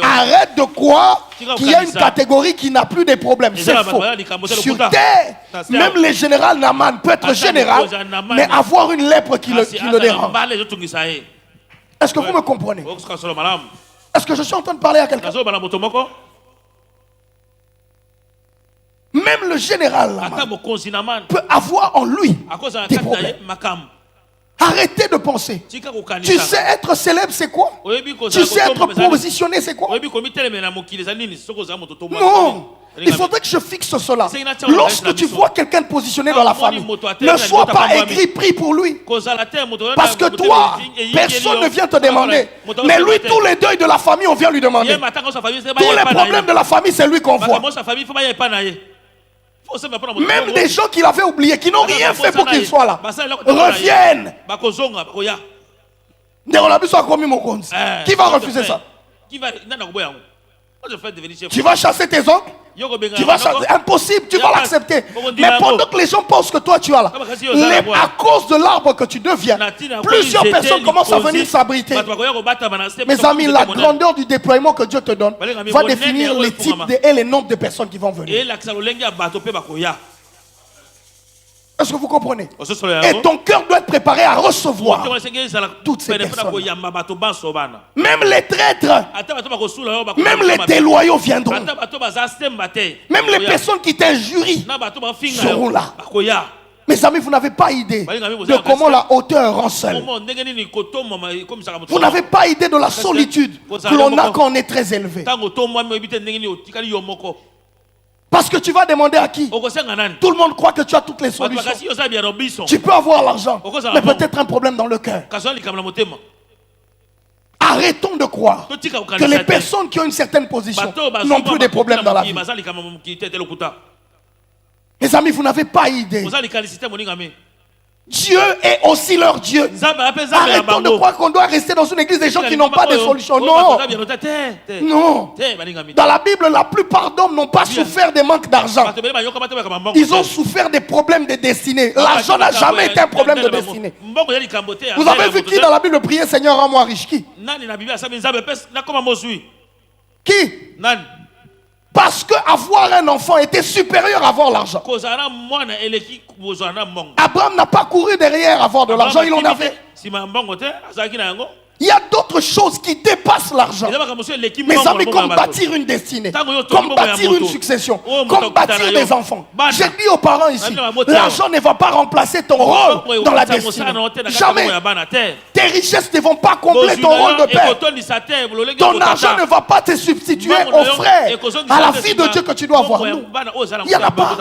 A: Arrête de croire qu'il y a une catégorie qui n'a plus de problèmes. C'est faux. Sur terre, même le général Naman peut être général, mais avoir une lèpre qui le dérange. Est-ce que vous me comprenez? Est-ce que je suis en train de parler à quelqu'un? Même le général Naman peut avoir en lui des problèmes. Arrêtez de penser. Tu sais être célèbre, c'est quoi? Tu sais être positionné, c'est quoi? Non. Il faudrait que je fixe cela. Lorsque tu vois quelqu'un de positionné dans la famille, ne sois pas aigri, prie pour lui. Parce que toi, personne ne vient te demander. Mais lui, tous les deuils de la famille, on vient lui demander. Tous les problèmes de la famille, c'est lui qu'on voit. Même des gens qu'il avait oubliés, qui n'ont rien fait pour qu'il soit là, reviennent. Qui va refuser ça? Tu vas chasser tes oncles? Tu vas chasser. Impossible, tu vas l'accepter. Mais pendant que les gens pensent que toi tu as là, à cause de l'arbre que tu deviens, plusieurs personnes commencent à venir s'abriter. Mes amis, la grandeur du déploiement que Dieu te donne va définir les types et les nombres de personnes qui vont venir. Est-ce que vous comprenez? Et ton cœur doit être préparé à recevoir toutes ces personnes. Même les traîtres, même les déloyaux viendront. Même les personnes qui t'injurient seront là. Mes amis, vous n'avez pas idée de comment la hauteur rend seul. Vous n'avez pas idée de la solitude que l'on a quand on est très élevé. Parce que tu vas demander à qui? Tout le monde croit que tu as toutes les solutions. Tu peux avoir l'argent, mais peut-être un problème dans le cœur. Arrêtons de croire que les personnes qui ont une certaine position n'ont plus de problèmes dans la vie. Mes amis, vous n'avez pas idée. Dieu est aussi leur Dieu. Arrêtons de croire qu'on doit rester dans une église des gens qui n'ont pas de solution. Non. Non. Dans la Bible, la plupart d'hommes n'ont pas souffert des manques d'argent. Ils ont souffert des problèmes de destinée. L'argent n'a jamais été un problème de destinée. Vous avez vu qui dans la Bible prier Seigneur, rends-moi riche? Qui? Qui? Parce qu'avoir un enfant était supérieur à avoir l'argent. Abraham n'a pas couru derrière avoir de l'argent, il en avait. Il y a d'autres choses qui dépassent l'argent. Mes amis, comme bâtir une destinée, comme bâtir une succession, comme bâtir des enfants. J'ai dit aux parents ici, l'argent ne va pas remplacer ton rôle dans la destinée. Jamais. Tes richesses ne vont pas combler ton rôle de père. Ton argent ne va pas te substituer au frère, à la fille de Dieu que tu dois avoir. Non. Il n'y en a pas.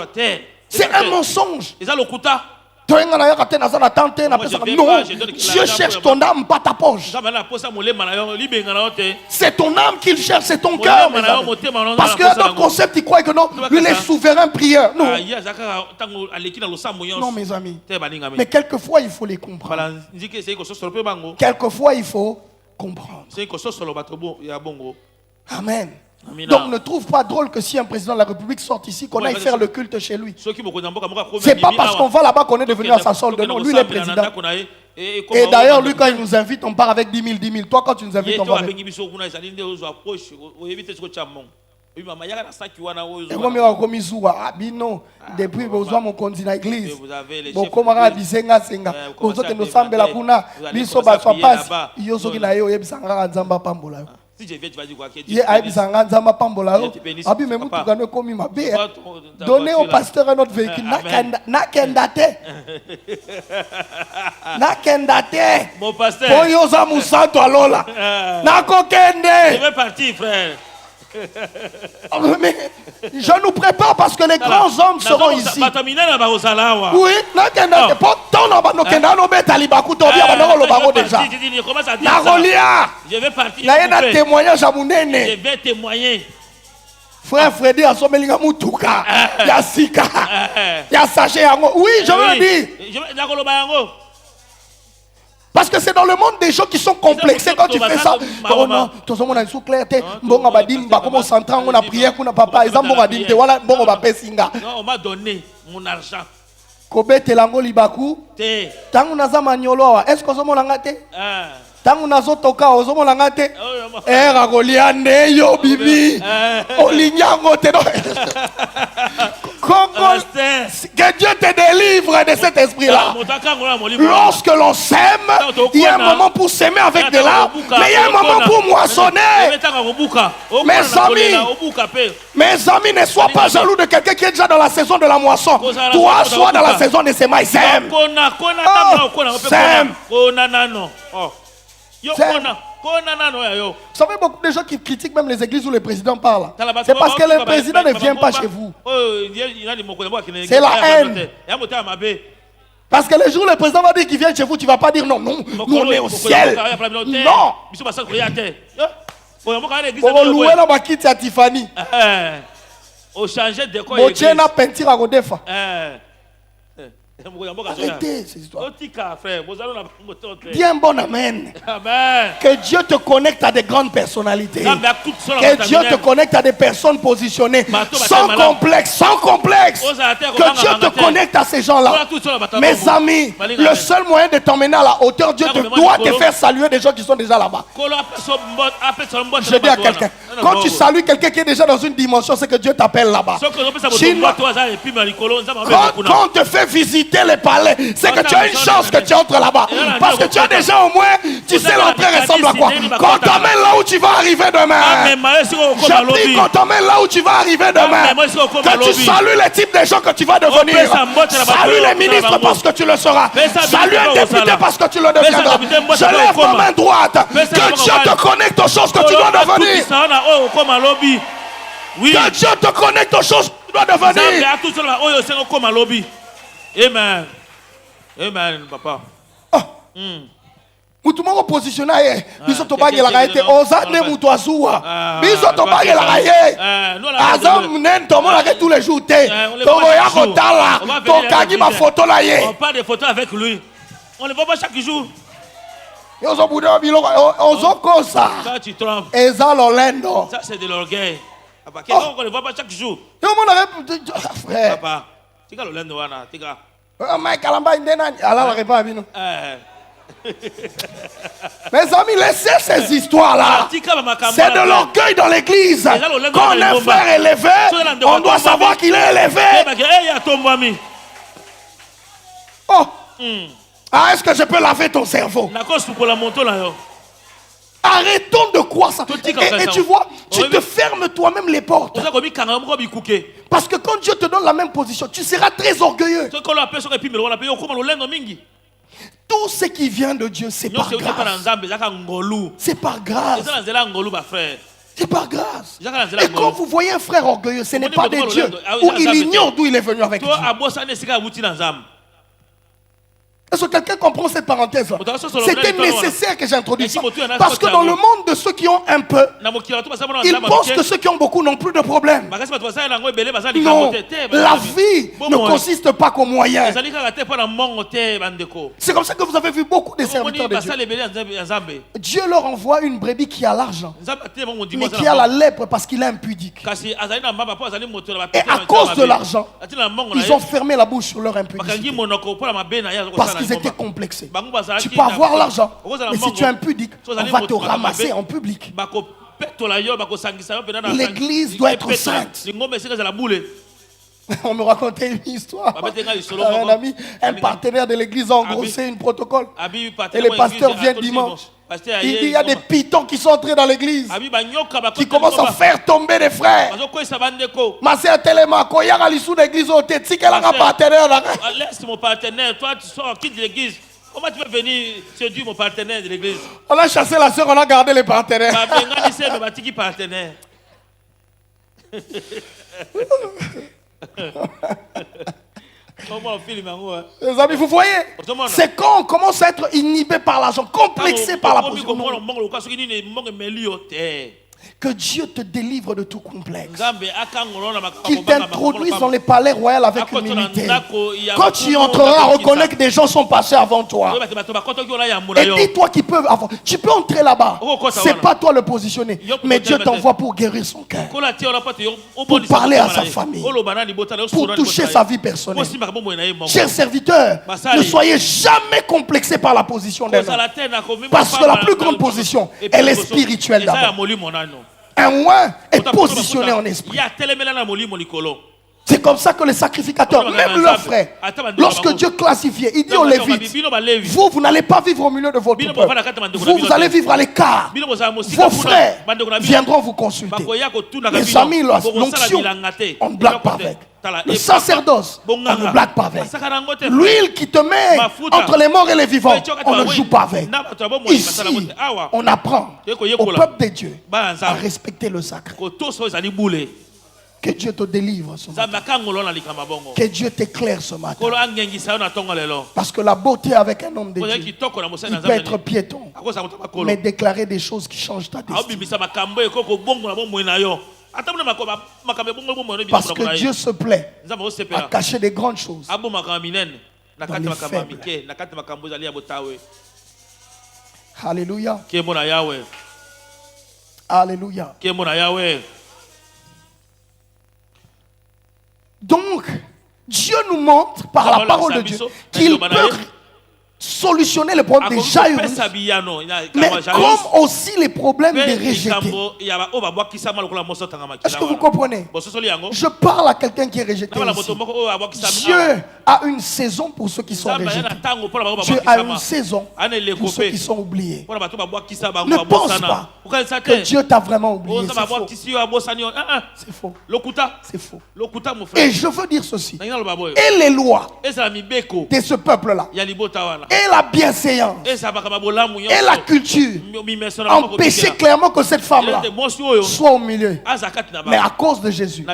A: C'est un mensonge. Non, Dieu cherche ton âme, pas ta poche. C'est ton âme qu'il cherche, c'est ton cœur. Parce qu'il y a d'autres concepts qui croient que non, lui il est souverain prieur. Non. Non, mes amis. Mais quelquefois il faut les comprendre. Quelquefois il faut comprendre. Amen. Donc ne trouve pas drôle que si un président de la République sorte ici, qu'on aille faire le culte chez lui. C'est pas parce qu'on va là-bas qu'on est devenu à sa solde. Non, lui il est président. Et d'ailleurs, lui quand il nous invite, on part avec 10 000, 10 000. Toi quand tu nous invites, on va avec. Depuis besoin mon conduit dans l'église. Bokomara bisenga senga. Bozote no sambela kuna. Biso ba so passe. Yo soki na yo yebisanga nzamba pambola.
B: Si je vais, tu vas dire quoi?
A: Donnez au pasteur un autre véhicule. Nakendate.
B: Mon pasteur. Je vais partir, frère.
A: Mais je nous prépare parce que les grands hommes seront ici. Oui,
B: je vais partir. Je vais témoigner.
A: Frère Freddy a son melinga mutuka. Ya sika. Ya sachet yango. Oui, je veux dire. Parce que c'est dans le monde des gens qui sont complexés quand tu fais ça. Oh non, tout le monde a sous clarté. Bon, on va dire, comment s'entend, on a prié, on a papa. Exemple, on va dire, voilà, bon, on va payer singa.
B: Non, on m'a donné mon argent.
A: Kobe telango libaku. Tangu naza maniolo. Est-ce que vous avez ngate? Tangu nazo toka, vous avez ngate? Ragoliane, yo bibi. Olinyango te. Que Dieu te délivre de cet esprit-là. Lorsque l'on sème, il y a un moment pour s'aimer avec de larmes, mais il y a un moment pour moissonner. Mes amis, ne sois pas jaloux de quelqu'un qui est déjà dans la saison de la moisson. Toi, sois dans la saison de semailles. Sème. Sème. Vous savez, beaucoup de gens qui critiquent même les églises où le président parle. C'est parce que le président ne vient pas chez vous. C'est la haine. Parce que le jour où le président va dire qu'il vient chez vous, tu ne vas pas dire non, non, nous on est au ciel. Non. On louer la bakiti à Tiffany.
B: On change de quoi?
A: On a peinture à Rodefa. Arrêtez ces histoires. Dis un bon amen.
B: Amen.
A: Que Dieu te connecte à des grandes personnalités. Que Dieu te connecte à des personnes positionnées. Sans complexe, sans complexe. Que Dieu te connecte à ces gens-là. Mes amis, le seul moyen de t'emmener à la hauteur, Dieu doit te faire saluer des gens qui sont déjà là-bas. Je dis à quelqu'un, quand tu salues quelqu'un qui est déjà dans une dimension, c'est que Dieu t'appelle là-bas. Quand on te fait visiter, visiter les palais, c'est que tu as une chance que tu entres là-bas. Parce que tu as déjà au moins, tu sais l'entrée ressemble à quoi. Quand t'emmènes là où tu vas arriver demain. Je dis qu'on t'emmène là où tu vas arriver demain. Que tu salues les types de gens que tu vas devenir. Salue les ministres parce que tu le seras. Salue un député parce que tu le deviendras. Je lève ma main droite. Que Dieu te connecte aux choses que tu dois devenir. Que Dieu te connecte aux choses que tu dois devenir.
B: Amen. Amen, papa.
A: Mutu moko positionna ye biso tobangelaka ete oza nde mutu azuwa biso tobangelaka ye aza munene tomonaka tous les jours te tokoya kotala tokangi bafoto na ye.
B: On parle des photos avec lui. On le voit pas chaque jour.
A: Ozobuda biloko ozokosa.
B: Ça tu trompes.
A: Eza lolendo.
B: Ça c'est de l'orgueil. Papa, on le voit pas chaque jour.
A: Frère.
B: Papa, tika lolendo wana, tika.
A: Mike Kalamba indena alalaka pa bino. Mes amis, laissez ces histoires-là. C'est de l'orgueil dans l'église. Quand on est un frère élevé, on doit savoir qu'il est élevé. Oh. Ah, est-ce que je peux laver ton cerveau? Arrêtons de croire ça. Et tu vois, tu te fermes toi-même les portes. Parce que quand Dieu te donne la même position, tu seras très orgueilleux. Tout ce qui vient de Dieu, c'est par grâce. C'est par grâce. C'est par grâce. Et quand vous voyez un frère orgueilleux, ce n'est pas de Dieu. Ou il ignore d'où il est venu avec Dieu. Est-ce que quelqu'un comprend cette parenthèse-là? C'était nécessaire que j'introduise ça. Parce que dans le monde de ceux qui ont un peu, ils pensent que ceux qui ont beaucoup n'ont plus de problème. Non, la vie ne consiste pas qu'aux moyens. C'est comme ça que vous avez vu beaucoup de serviteurs de Dieu. Dieu leur envoie une brebis qui a l'argent, mais qui a la lèpre parce qu'il est impudique. Et à cause de l'argent, ils ont fermé la bouche sur leur impudicité. Parce qu'ils étaient complexés. Tu peux avoir l'argent, mais si tu es impudique, on va te ramasser en public. L'église doit être sainte. On me racontait une histoire. Un ami, un partenaire de l'église a engrossé une protocole. Et les pasteurs viennent dimanche. Il y a des pitons qui sont entrés dans l'église, qui commencent à faire tomber des frères. Ma sœur Téléma, quand il y a l'issue de l'église,
B: laisse mon partenaire, toi tu sors, quitte l'église. Comment tu peux venir séduire mon partenaire de l'église?
A: On a chassé la sœur, on a gardé les partenaires. Les amis, vous voyez, c'est quand on commence à être inhibé par l'argent, complexé par la position, que Dieu te délivre de tout complexe, qu'il t'introduise dans les palais royaux avec humilité. Quand tu entreras, reconnais que des gens sont passés avant toi. Et dis-toi qu'ils peuvent avoir. Tu peux entrer là-bas. C'est pas toi le positionner, mais Dieu t'envoie pour guérir son cœur, pour parler à sa famille, pour toucher sa vie personnelle. Chers serviteurs, ne soyez jamais complexés par la position d'un homme, parce que la plus grande position, elle est spirituelle d'abord. Un oint est positionné en esprit. C'est comme ça que les sacrificateurs, même leurs frères, lorsque Dieu classifiait, il dit aux Lévites, vous n'allez pas vivre au milieu de votre peuple. Vous allez vivre à l'écart. Vos frères viendront vous consulter. Les amis, l'onction, on ne blague pas avec. Le sacerdoce, on ne blague pas avec. L'huile qui te met entre les morts et les vivants, on ne joue pas avec. Ici, on apprend au peuple de Dieu à respecter le sacré. Que Dieu te délivre ce matin. Que Dieu t'éclaire ce matin. Parce que la beauté avec un homme de Dieu, il peut être piéton, mais déclarer des choses qui changent ta destinée. Parce que Dieu se plaît à cacher des grandes choses dans les faibles. Alléluia. Alléluia. Donc, Dieu nous montre par la parole de Dieu qu'il peut solutionner les problèmes des Jairus, mais comme aussi les problèmes des rejetés. Est-ce que vous comprenez? Je parle à quelqu'un qui est rejeté ici. Dieu a une saison pour ceux qui sont rejetés. Dieu a une saison pour ceux qui sont oubliés. Ne pense pas que Dieu t'a vraiment oublié. C'est faux. C'est faux. Et je veux dire ceci. Et les lois de ce peuple-là, et la bienséance, et la culture empêchaient clairement que cette femme-là soit au milieu. Mais à cause de Jésus,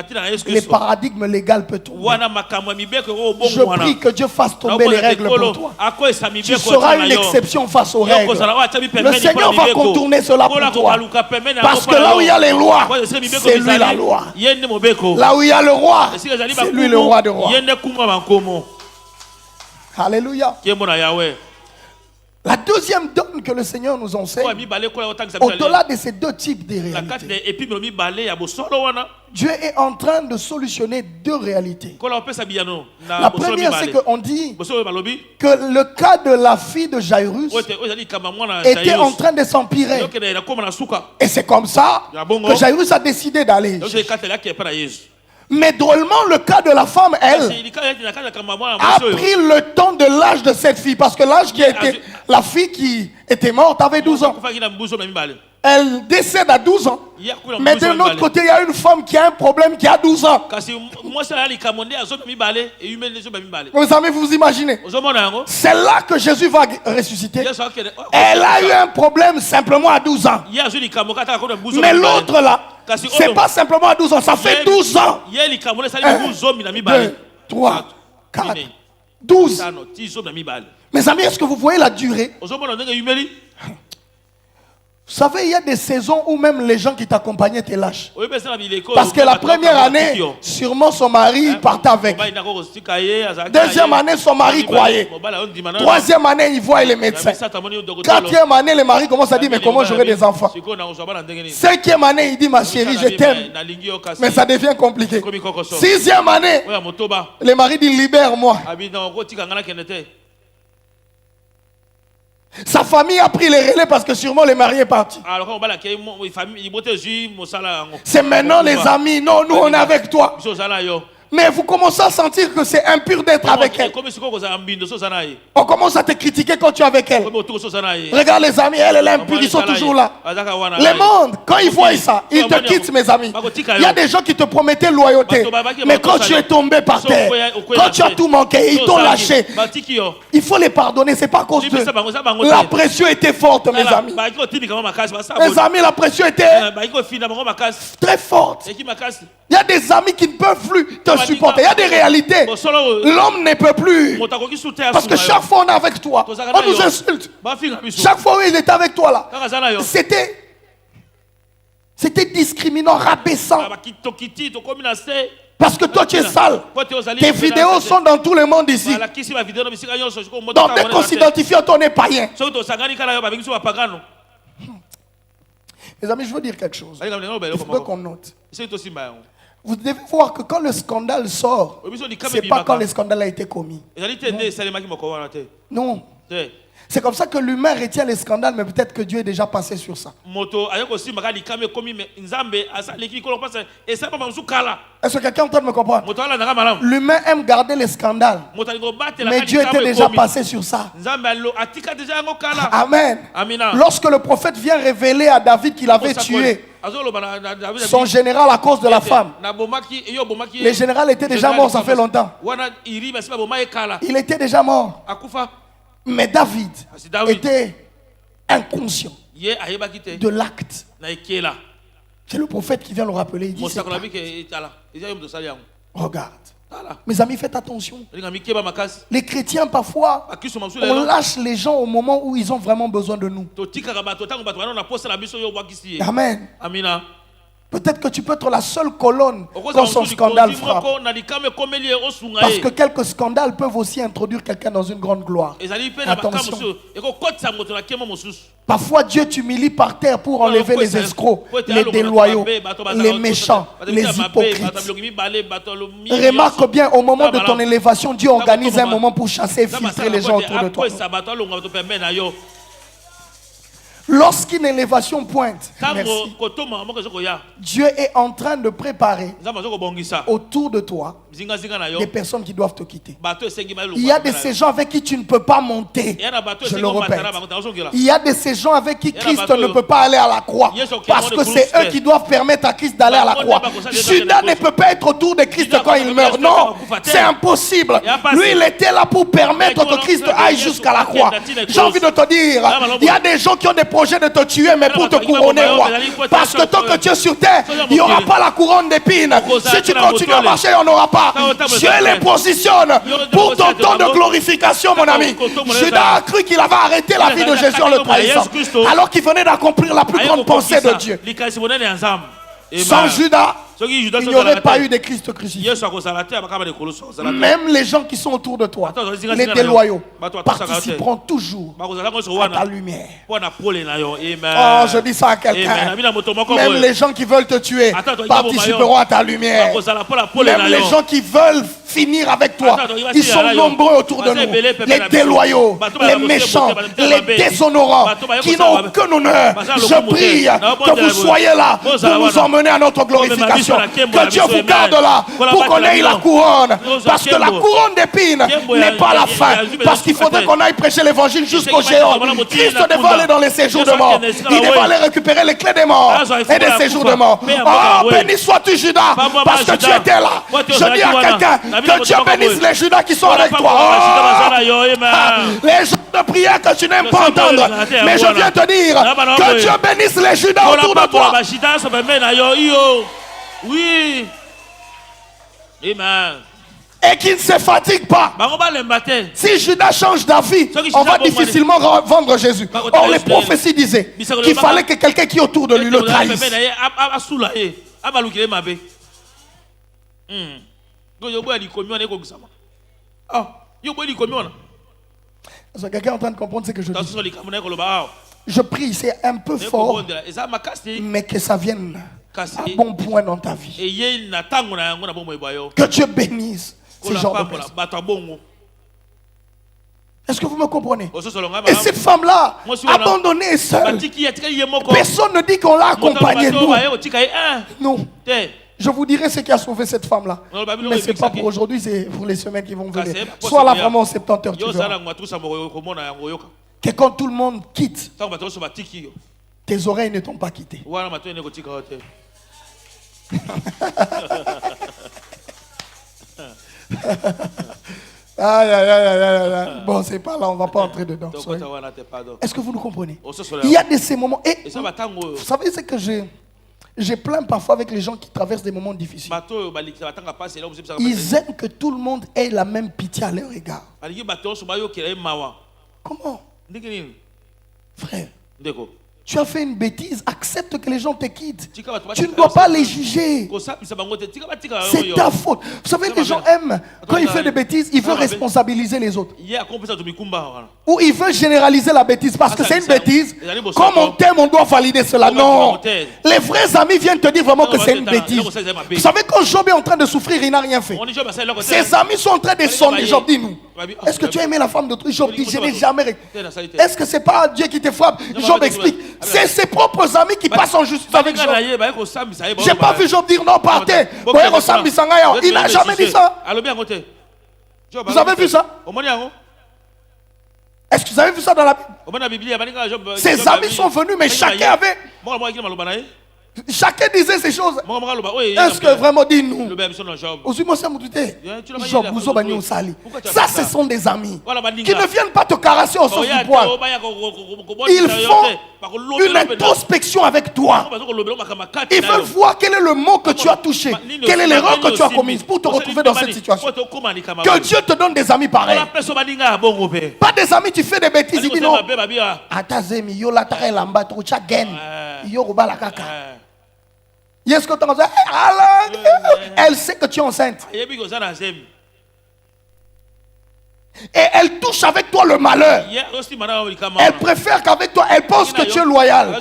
A: les paradigmes légaux peuvent tomber. Je prie que Dieu fasse tomber les règles pour toi. Tu seras une exception face aux règles. Le Seigneur va contourner cela pour toi. Parce que là où il y a les lois, c'est lui la loi. Là où il y a le roi, c'est lui le roi de rois. Alléluia. La deuxième donne que le Seigneur nous enseigne, au-delà de ces deux types de réalités, Dieu est en train de solutionner deux réalités. La première, c'est qu'on dit que le cas de la fille de Jairus était en train de s'empirer. Et c'est comme ça que Jairus a décidé d'aller. Mais drôlement, le cas de la femme, elle, a pris le temps de l'âge de cette fille. Parce que l'âge qui était, la fille qui était morte avait 12 ans. Elle décède à 12 ans. Mais de l'autre côté, il y a une femme qui a un problème qui a 12 ans. Mes amis, vous imaginez? C'est là que Jésus va ressusciter. Elle a eu un problème simplement à 12 ans. Mais l'autre là, c'est pas simplement à 12 ans, ça fait 12 ans. 1, 2, 3, 4, 12. Mes amis, est-ce que vous voyez la durée? Vous savez, il y a des saisons où même les gens qui t'accompagnaient te lâchent. Parce que la première année, sûrement son mari partait avec. Deuxième année, son mari croyait. Troisième année, il voit les médecins. Quatrième année, le mari commence à dire, mais comment j'aurai des enfants? Cinquième année, il dit, ma chérie, je t'aime. Mais ça devient compliqué. Sixième année, le mari dit, libère-moi. Sa famille a pris les relais parce que sûrement le mari est parti. C'est maintenant les amis, non, nous on est avec toi. Mais vous commencez à sentir que c'est impur d'être avec elle. On commence à te critiquer quand tu es avec elle. Regarde les amis, elle est impure, ils sont toujours là. Le monde, quand ils voient ça, ils te quittent, mes amis. Il y a des gens qui te promettaient loyauté. Mais quand tu es tombé par terre, quand tu as tout manqué, ils t'ont lâché. Il faut les pardonner, c'est pas à cause d'eux. La pression était forte, mes amis. Mes amis, la pression était très forte. Il y a des amis qui ne peuvent plus te supporter. Il y a des réalités. L'homme ne peut plus. Parce que chaque fois on est avec toi, on nous insulte. Chaque fois où il était avec toi là, c'était discriminant, rabaissant. Parce que toi tu es sale. Tes vidéos sont dans tout le monde ici. Donc dès qu'on s'identifie, on est païen. Mes amis, je veux dire quelque chose. Il faut qu'on note. Vous devez voir que quand le scandale sort, c'est pas quand le scandale a été commis. Non. C'est comme ça que l'humain retient les scandales, mais peut-être que Dieu est déjà passé sur ça. Est-ce que quelqu'un est en train de me comprendre? L'humain aime garder les scandales, mais Dieu était déjà passé sur ça. Amen. Lorsque le prophète vient révéler à David qu'il avait tué son général à cause de la femme, le général était déjà mort, ça fait longtemps. Il était déjà mort. Mais David était inconscient de l'acte. C'est le prophète qui vient le rappeler. Il dit, regarde. Mes amis, faites attention. Les chrétiens, parfois, on lâche les gens au moment où ils ont vraiment besoin de nous. Amen. Peut-être que tu peux être la seule colonne quand son scandale frappe. Parce que quelques scandales peuvent aussi introduire quelqu'un dans une grande gloire. Attention. Parfois, Dieu t'humilie par terre pour enlever les escrocs, les déloyaux, les méchants, les hypocrites. Remarque bien, au moment de ton élévation, Dieu organise un moment pour chasser et filtrer les gens autour de toi. Lorsqu'une élévation pointe, merci, Dieu est en train de préparer autour de toi des personnes qui doivent te quitter. Il y a de ces gens avec qui tu ne peux pas monter. Je le répète. Il y a de ces gens avec qui Christ ne peut pas aller à la croix. Parce que c'est eux qui doivent permettre à Christ d'aller à la croix. Judas ne peut pas être autour de Christ quand il meurt. Non, c'est impossible. Lui, il était là pour permettre que Christ aille jusqu'à la croix. J'ai envie de te dire, il y a des gens qui ont des projets de te tuer, mais pour te couronner roi. Parce que tant que tu es sur terre, il n'y aura pas la couronne d'épines. Si tu continues à marcher, il n'y en aura pas. Dieu les positionne pour ton temps de glorification, mon ami. Judas a cru qu'il avait arrêté la vie de Jésus en le trahissant, alors qu'il venait d'accomplir la plus grande pensée de Dieu. Sans Judas, il n'y aurait pas eu de Christ crucifié. Même les gens qui sont autour de toi, les déloyaux, participeront toujours à ta lumière. Oh, je dis ça à quelqu'un. Même les gens qui veulent te tuer participeront à ta lumière. Même les gens qui veulent finir avec toi, ils sont nombreux autour de nous. Les déloyaux, les méchants, les déshonorants, qui n'ont aucun honneur. Je prie que vous soyez là pour nous emmener à notre glorification. Que Dieu vous garde là pour qu'on ait la couronne. Parce que la couronne d'épines n'est pas la fin. Parce qu'il faudrait qu'on aille prêcher l'évangile jusqu'au géant. Christ devait aller dans les séjours de mort. Il devait aller récupérer les clés des morts et des séjours de mort. Oh, béni sois-tu Judas, parce que tu étais là. Je dis à quelqu'un que Dieu bénisse les Judas qui sont avec toi. Oh, les gens de prière que tu n'aimes pas entendre. Mais je viens te dire que Dieu bénisse les Judas autour de toi.
B: Oui. Amen.
A: Et qui ne se fatigue pas. Si Judas change d'avis, on va difficilement vendre Jésus. Or, les prophéties disaient qu'il fallait que quelqu'un qui est autour de lui le trahisse. Quelqu'un est en train de comprendre ce que je dis. Je prie, c'est un peu fort, mais que ça vienne à bon point dans ta vie. Que Dieu bénisse ces gens de personnes. Est-ce que vous me comprenez? Et cette femme-là, abandonnée et seule, personne ne dit qu'on l'a accompagnée. Non. Je vous dirai ce qui a sauvé cette femme-là. Mais ce n'est pas pour aujourd'hui, c'est pour les semaines qui vont venir. Sois là vraiment 70 heures, tu verras. Que quand tout le monde quitte, tes oreilles ne t'ont pas quitté. Aïe, aïe, aïe, aïe. Bon, c'est pas là, on ne va pas entrer dedans. Est-ce que vous nous comprenez? Il y a de ces moments. Et vous savez ce que j'ai plaint parfois avec les gens qui traversent des moments difficiles. Ils aiment que tout le monde ait la même pitié à leur égard. Comment? Frère, tu as fait une bêtise, accepte que les gens te quittent. Tu ne dois pas les juger. C'est ta faute. Vous savez, les gens aiment, quand ils font des bêtises, ils veulent responsabiliser les autres. Ou ils veulent généraliser la bêtise parce que c'est une bêtise. Comme on t'aime, on doit valider cela. Non. Les vrais amis viennent te dire vraiment que c'est une bêtise. Vous savez, quand Job est en train de souffrir, il n'a rien fait. Ses amis sont en train de sonder. Job, dis-nous, est-ce que tu as aimé la femme d'autrui? Job dit, je n'ai jamais. Est-ce que c'est pas Dieu qui te frappe? Job explique. C'est ses propres amis qui passent en justice avec Job. J'ai pas vu Job dire non, partez. Il n'a jamais dit ça. Vous avez vu ça? Est-ce que vous avez vu ça dans la Bible? Ses amis sont venus, mais chacun avait. Chacun disait ces choses. Est-ce que vraiment, dis-nous, ça, ce sont des amis qui ne viennent pas te caresser au sens du poil. Ils font une introspection avec toi. Ils veulent voir quel est le mot que tu as touché, quelle est l'erreur que tu as commise pour te retrouver dans cette situation. Que Dieu te donne des amis pareils. Pas des amis, tu fais des bêtises. Il dit non. Est-ce que tu as dit, elle sait que tu es enceinte. Et elle touche avec toi le malheur. Elle préfère qu'avec toi, elle pense que tu es loyal.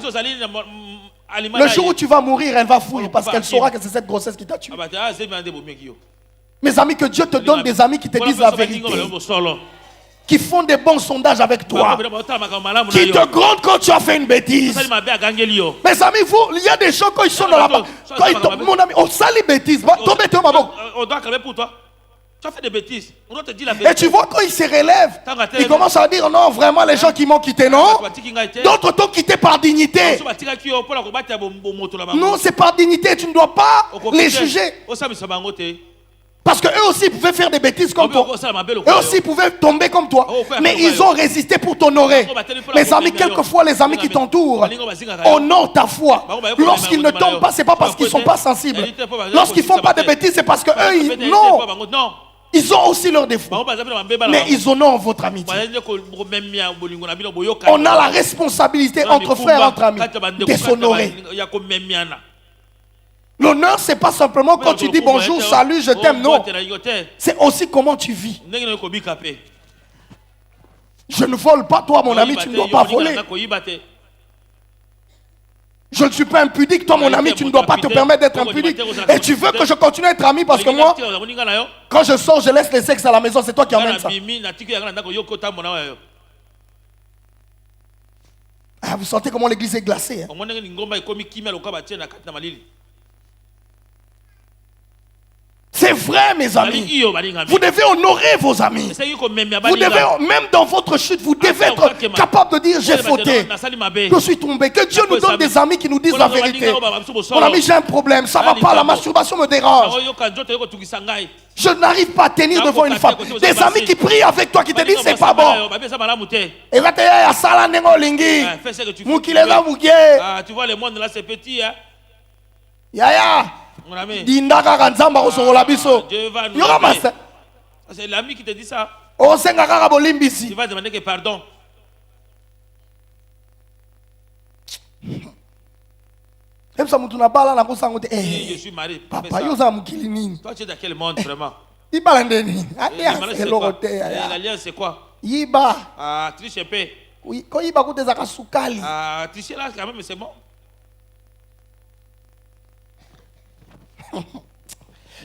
A: Le jour où tu vas mourir, elle va fouiller parce qu'elle saura que c'est cette grossesse qui t'a tué. Mes amis, que Dieu te donne des amis qui te disent la vérité, qui font des bons sondages avec toi, qui te grondent quand tu as fait une bêtise. Mes amis, vous, il y a des gens quand ils sont dans la banque, mon ami, on sait les bêtises.
B: Tu as fait des bêtises. On doit te dire la vérité.
A: Et tu vois, quand ils se relèvent, ils commencent à dire non, vraiment, les gens qui m'ont quitté, non. D'autres t'ont quitté par dignité. Non, c'est par dignité. Tu ne dois pas les juger. Parce qu'eux aussi pouvaient faire des bêtises comme toi. Eux aussi pouvaient tomber comme toi. Mais ils ont résisté pour t'honorer. Mes amis, quelquefois, les amis qui t'entourent honorent ta foi. Lorsqu'ils ne tombent pas, ce n'est pas parce qu'ils ne sont pas sensibles. Lorsqu'ils ne font pas de bêtises, c'est parce qu'eux, non. Ils ont aussi leurs défauts. Mais ils honorent votre amitié. On a la responsabilité entre frères, entre amis, de s'honorer. L'honneur, ce n'est pas simplement quand tu dis bonjour, salut, je t'aime, non. C'est aussi comment tu vis. Je ne vole pas, toi, mon ami, tu ne dois pas voler. Je ne suis pas impudique, toi, mon ami, tu ne dois pas te permettre d'être impudique. Et tu veux que je continue à être ami parce que moi, quand je sors, je laisse les sexes à la maison, c'est toi qui emmènes ça. Ah, vous sentez comment l'église est glacée. Hein? C'est vrai, mes amis. Vous devez honorer vos amis. Vous devez, même dans votre chute, vous devez être capable de dire j'ai fauté. Je suis tombé. Que Dieu nous donne des amis qui nous disent la vérité. Mon ami, j'ai un problème. Ça ne va pas. La masturbation me dérange. Je n'arrive pas à tenir devant une femme. Des amis qui prient avec toi, qui te disent c'est pas bon. Et là, tu es à Salanengo Lingi.
B: Tu vois, le monde là, c'est petit.
A: Yaya. Dindaka kanzamba kosokola biso. Yoka master.
B: C'est l'ami qui te dit ça.
A: O senga kaka bolimbisi.
B: Tu vas demander que pardon.
A: Emsa mutu na bala na kosango te.
B: Je suis marié.
A: Papa yo za mukili nini?
B: Toi tu es dans quel monde vraiment?
A: Ibala ndeni.
B: L'alliance c'est quoi?
A: Yiba.
B: Ah, triche un peu.
A: Oui, quand yiba kuteza kasukali.
B: Ah, tricher là quand même c'est bon.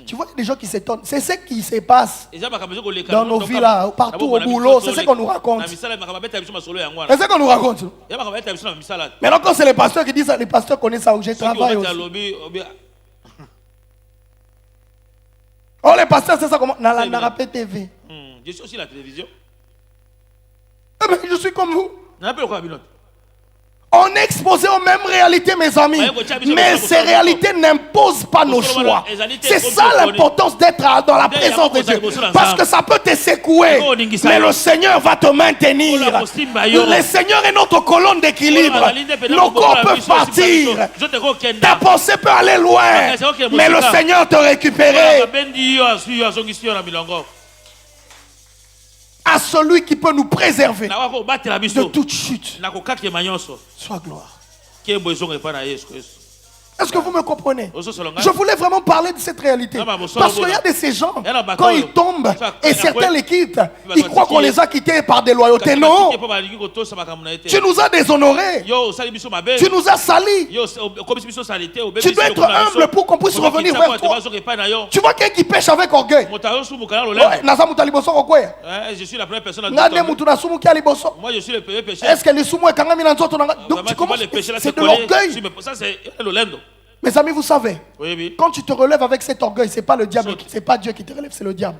A: Tu vois, il y a des gens qui s'étonnent. C'est ce qui se passe dans nos vies là, partout au boulot. C'est ce qu'on nous raconte. C'est ce qu'on nous raconte. Maintenant, quand c'est les pasteurs qui disent ça, les pasteurs connaissent ça où je travaille aussi. Oh, les pasteurs, c'est ça comment? Narapé TV.
B: Je suis aussi la télévision.
A: Je suis comme vous. On est exposé aux mêmes réalités, mes amis. Mais ces réalités n'imposent pas nos choix. C'est ça l'importance d'être dans la présence de Dieu. Parce que ça peut te secouer. Mais le Seigneur va te maintenir. Le Seigneur est notre colonne d'équilibre. Nos corps peuvent partir. Ta pensée peut aller loin. Mais le Seigneur te récupérer. À celui qui peut nous préserver de toute chute. Sois gloire. Est-ce que vous me comprenez? Je voulais vraiment parler de cette réalité. Parce qu'il y a de ces gens, quand ils tombent et certains les quittent, ils croient qu'on les a quittés par des loyautés. Non. Tu nous as déshonorés. Tu nous as salis. Tu dois être humble pour qu'on puisse revenir vers toi. Tu vois quelqu'un qui pêche avec orgueil.
B: Je suis la première personne à
A: Moi,
B: je suis le premier pécheur.
A: Est-ce que les soumous donc tu commences, c'est de l'orgueil.
B: Ça, c'est l'olendo.
A: Mes amis, vous savez, quand tu te relèves avec cet orgueil, c'est pas le diable, c'est pas Dieu qui te relève, c'est le diable.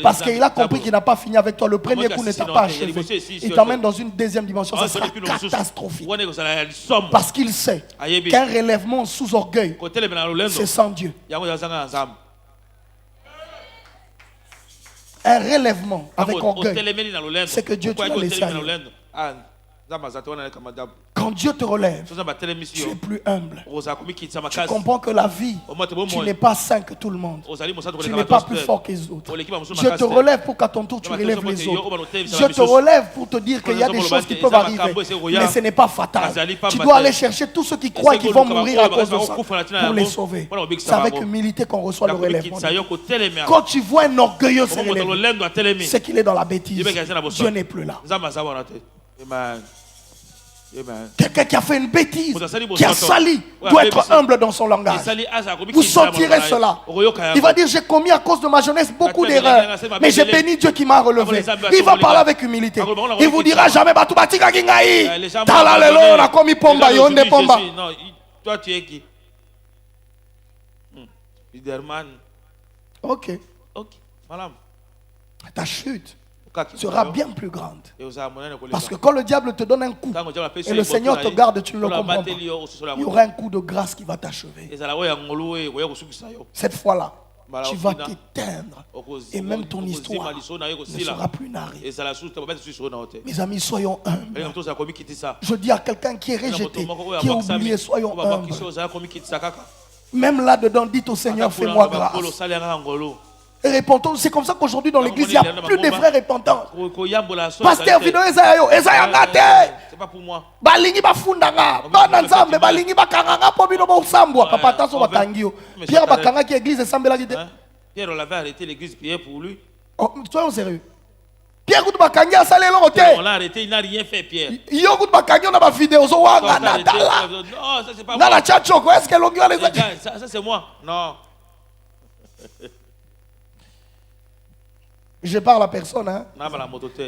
A: Parce qu'il a compris qu'il n'a pas fini avec toi. Le premier coup ne t'a pas achevé. Il t'emmène dans une deuxième dimension. Ça sera catastrophique. Parce qu'il sait qu'un relèvement sous orgueil, c'est sans Dieu. Un relèvement avec orgueil, c'est que Dieu te l'a laissé aller. Quand Dieu te relève, tu es plus humble. Tu comprends que la vie, tu n'es pas sain que tout le monde. Tu n'es pas plus fort que les autres. Dieu te relève pour qu'à ton tour tu relèves les autres. Dieu te relève pour te dire qu'il y a des choses qui peuvent arriver, mais ce n'est pas fatal. Tu dois aller chercher tous ceux qui croient qu'ils vont mourir à cause de ça pour les sauver. C'est avec humilité qu'on reçoit le relèvement. Quand tu vois un orgueilleux se relever, c'est qu'il est dans la bêtise. Dieu n'est plus là.
B: Amen. Amen.
A: Quelqu'un qui a fait une bêtise, qui a sali, doit être humble dans son langage. Vous sentirez cela. Il va dire, j'ai commis à cause de ma jeunesse beaucoup d'erreurs, mais j'ai béni Dieu qui m'a relevé. Il va parler avec humilité. Il vous dira jamais, on a commis pomba, yonde pomba.
B: Non, toi tu es qui? Leaderman.
A: Ok.
B: Ok. Madame.
A: Ta chute sera bien plus grande. Parce que quand le diable te donne un coup et le Seigneur te garde, tu ne le comprends pas. Il y aura un coup de grâce qui va t'achever. Cette fois-là, tu vas t'éteindre et même ton histoire ne sera plus narrée. Mes amis, soyons humbles. Je dis à quelqu'un qui est rejeté, qui est oublié, soyons humbles. Même là-dedans, dites au Seigneur, fais-moi grâce. Et répentons, c'est comme ça qu'aujourd'hui dans l'église, il n'y a plus de vrais repentants. Pasteur Vido Esayo,
B: c'est pas pour moi.
A: Balingi bafundanga, bananzambe balingi bakanganga po bino bosambwa, papa taso bakangio. Pierre bakanga qui église sambela dit.
B: Pierre on avait arrêté l'église prier pour lui.
A: Oh, soyons sérieux. Pierre gout bakangi a salé lo côté.
B: On l'a arrêté, il n'a rien fait Pierre.
A: Yo gout bakangi on a ba vidéo zo wanga na dala.
B: Non, ça c'est pas moi.
A: Dans la tchatchoko, est-ce que l'ongi a les
B: ça c'est moi. Non.
A: Je parle à personne, hein?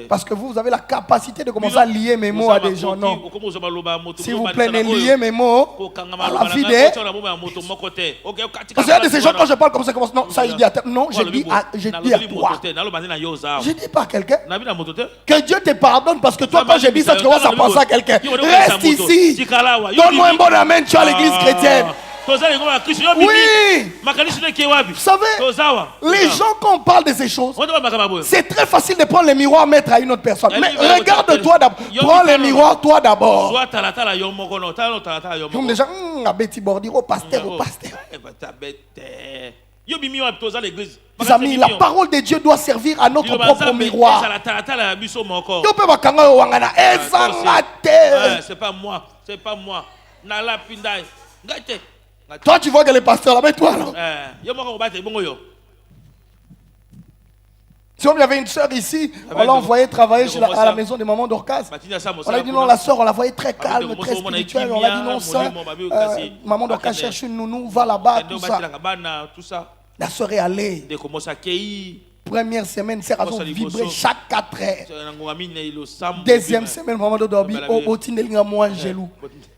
A: Parce que vous avez la capacité de commencer à lier mes mots à des gens. Non. S'il vous plaît, ne liez mes mots à la vie des... Parce qu'il y a de ces gens, quand je parle comme ça, non, ça il dit à... Non, je dis à toi. Je dis pas à quelqu'un. Que Dieu te pardonne parce que toi, quand je dis ça, tu commences à penser à quelqu'un. Reste ici. Donne-moi un bon amen, tu as l'église chrétienne. Oui. Vous savez, les gens quand on parle de ces choses, c'est très facile de prendre le miroir et mettre à une autre personne. Mais regarde-toi d'abord. Prends le miroir toi d'abord. Comme des gens, Betty Bordi, au pasteur, au pasteur. Les amis, la parole de Dieu doit servir à notre propre miroir.
B: C'est pas moi, c'est pas moi.
A: Toi, tu vois que les pasteurs là, mais toi alors. Si on y avait une soeur ici, on l'a envoyée travailler à la maison des mamans d'Orcas. On a dit non, la soeur, on la voyait très calme, très spirituelle. On a dit non, soeur, maman d'Orcas cherche une nounou, va là-bas, tout ça. La soeur est allée. Première semaine, c'est raison vibrer chaque 4 heures. Deuxième semaine, maman d'Orbi, au Tindelinga, moi, gelou.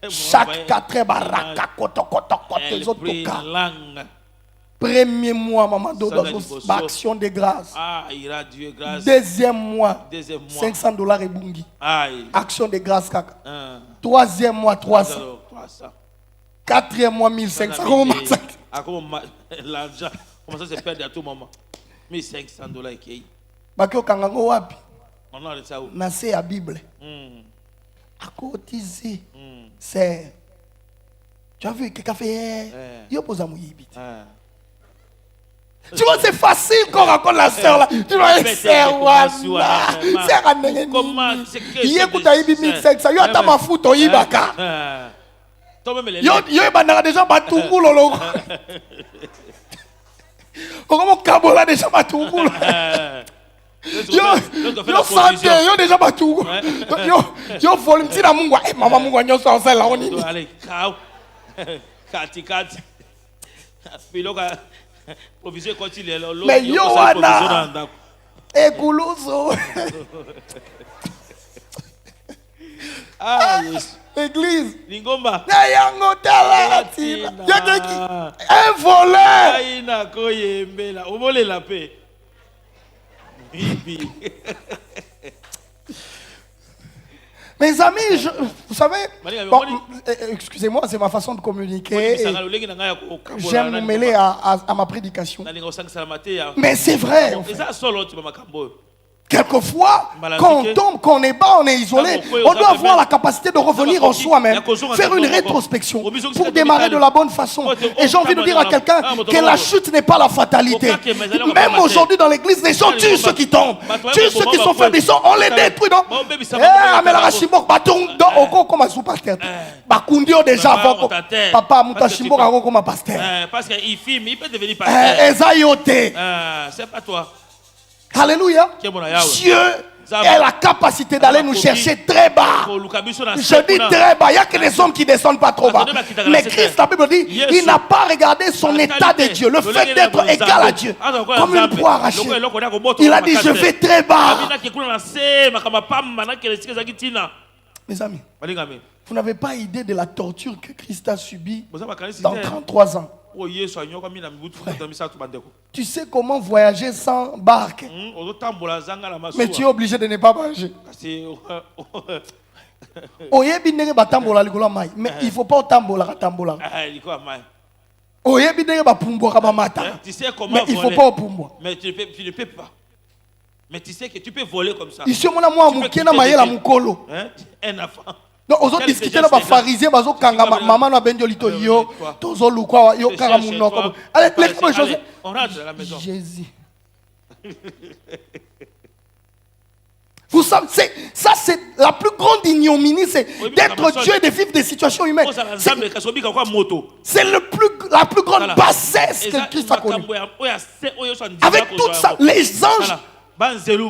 A: Chaque 4 heures, baraka, koto, les autres toka. Premier mois, maman d'Orbi, action de grâce. Deuxième mois, $500 et bungi. Action de grâce, kaka. Troisième mois, 300. Quatrième mois, 1500.
B: L'argent, comment ça se perd à tout moment? $1,500 qui
A: Bakio kangango wapi?
B: On a ça où?
A: Nase ya Bible. À côté ici. C'est. Tu as vu quelqu'un fait. Yo posa mouyibi. Tu vois, c'est facile qu'on raconte la sœur là. Tu vois, c'est sœur. C'est un
B: comment
A: il écoute à Ibi 1500. Yo ata mafuto ibaka. Yo bandara déjà batungu lolo. Comment kabola déjà batungu. Yo santé, yo déjà batungu. Yo volume ti na mungu. Eh mama mungu nyoso osela onini.
B: Allez, kao. Kati. Piloka provision continue lo.
A: Mais yo wana. Ekuluzo.
B: Ah yes.
A: L'église.
B: Lingomba.
A: Nayango tala tina. Yaki. Un voleur.
B: Aina koyembela. Omole la paix. Bibi.
A: Mes amis, vous savez, bon, excusez-moi, c'est ma façon de communiquer. J'aime me mêler à ma prédication. Mais c'est vrai. En fait. Quelquefois, quand on tombe, quand on est bas, on est isolé, on doit avoir la capacité de revenir en soi-même, faire une rétrospection pour démarrer de la bonne façon. Et j'ai envie de dire à quelqu'un que la chute n'est pas la fatalité. Même aujourd'hui dans l'église, les gens tuent ceux qui tombent, tuent ceux qui sont faibles, on les détruit. Déjà avant papa Moutachimbo comme pasteur.
B: Parce qu'il filme, il peut devenir pasteur. C'est pas toi.
A: Alléluia. Dieu a la capacité d'aller nous chercher très bas. Je dis très bas. Il n'y a que des hommes qui ne descendent pas trop bas. Mais Christ, la Bible dit, il n'a pas regardé son état de Dieu, le fait d'être égal à Dieu, comme une proie arrachée. Il a dit, je vais très bas. Mes amis, vous n'avez pas idée de la torture que Christ a subie dans 33 ans. Tu sais comment voyager sans barque, mais tu es obligé de ne pas manger. Mais il ne faut pas tambola.
B: Tu sais comment
A: mais il ne faut pas au pumbo.
B: Mais tu ne peux pas. Mais tu sais que tu peux voler comme ça. Un enfant.
A: Donc, aux autres discuter avec les pharisiens, maman n'a pas dit yo, tous les quoi, yo karamuno. Allez, les choses.
B: On rentre dans la maison.
A: Jésus. Vous savez, ça c'est la plus grande ignominie, c'est d'être Dieu et de vivre des situations humaines. C'est la plus grande bassesse que Christ a connue. Avec tout ça, les anges.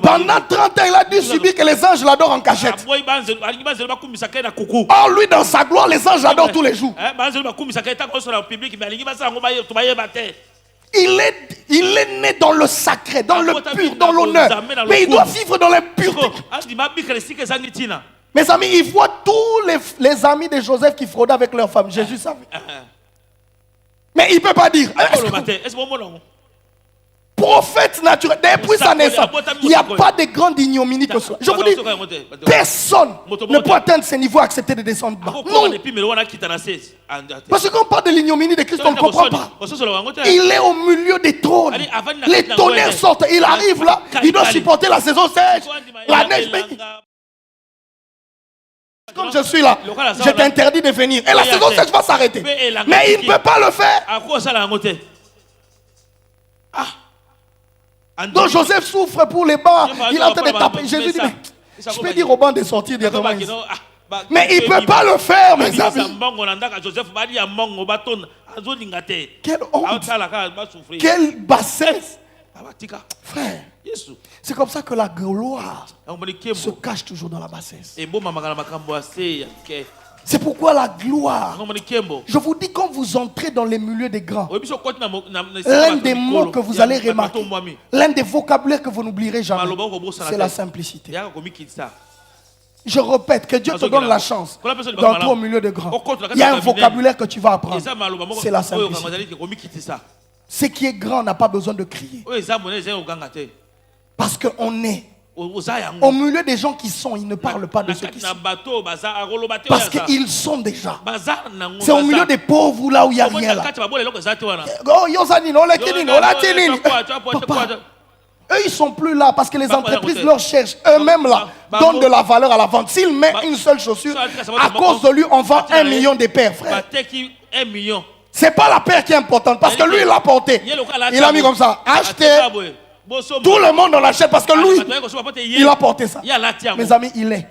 A: Pendant 30 ans, il a dû subir que les anges l'adorent en cachette. Or, lui, dans sa gloire, les anges l'adorent tous les jours. Il est né dans le sacré, dans le pur, dans l'honneur. Mais il doit vivre dans l'impureté. Mes amis, il voit tous les amis de Joseph qui fraudaient avec leur femme. Jésus savait. Mais il ne peut pas dire. Prophète naturel, depuis sa naissance, il n'y a pas de grande ignominie que cela. Je vous dis, personne ne peut atteindre ce niveau, accepter de descendre bas. Non. Parce que quand on parle de l'ignominie de Christ, on ne comprend pas. Il est au milieu des trônes. Les tonnerres sortent. Il arrive là, il doit supporter la saison sèche, la neige. Comme je suis là, je t'interdis de venir. Et la saison sèche va s'arrêter. Mais il ne peut pas le faire. Donc Joseph souffre pour les bancs. Il est en train de taper. Jésus dit, mais je peux dire aux bancs de sortir directement ici. Mais il ne peut pas le faire, mes amis. Quelle honte. Quelle bassesse. Frère, c'est comme ça que la gloire se cache toujours dans la bassesse. C'est pourquoi la gloire, je vous dis, quand vous entrez dans les milieux des grands, l'un des mots que vous allez remarquer, l'un des vocabulaires que vous n'oublierez jamais, c'est la simplicité. Je répète, que Dieu te donne la chance d'entrer au milieu des grands. Il y a un vocabulaire que tu vas apprendre, c'est la simplicité. Ce qui est grand n'a pas besoin de crier. Parce qu'on est au milieu des gens qui sont, ils ne parlent pas de ceux qui sont. Parce qu'ils sont déjà. C'est au milieu des pauvres là où il n'y a rien là. Eux, ils ne sont plus là parce que les entreprises leur cherchent. Eux-mêmes là donnent de la valeur à la vente. S'ils mettent une seule chaussure, à cause de lui, on vend 1 million de paires, frère. C'est pas la paire qui est importante parce que lui, il l'a porté. Il a mis comme ça. Achetez. Tout le monde en l'achète parce que lui, il a porté ça. Mes amis, il est.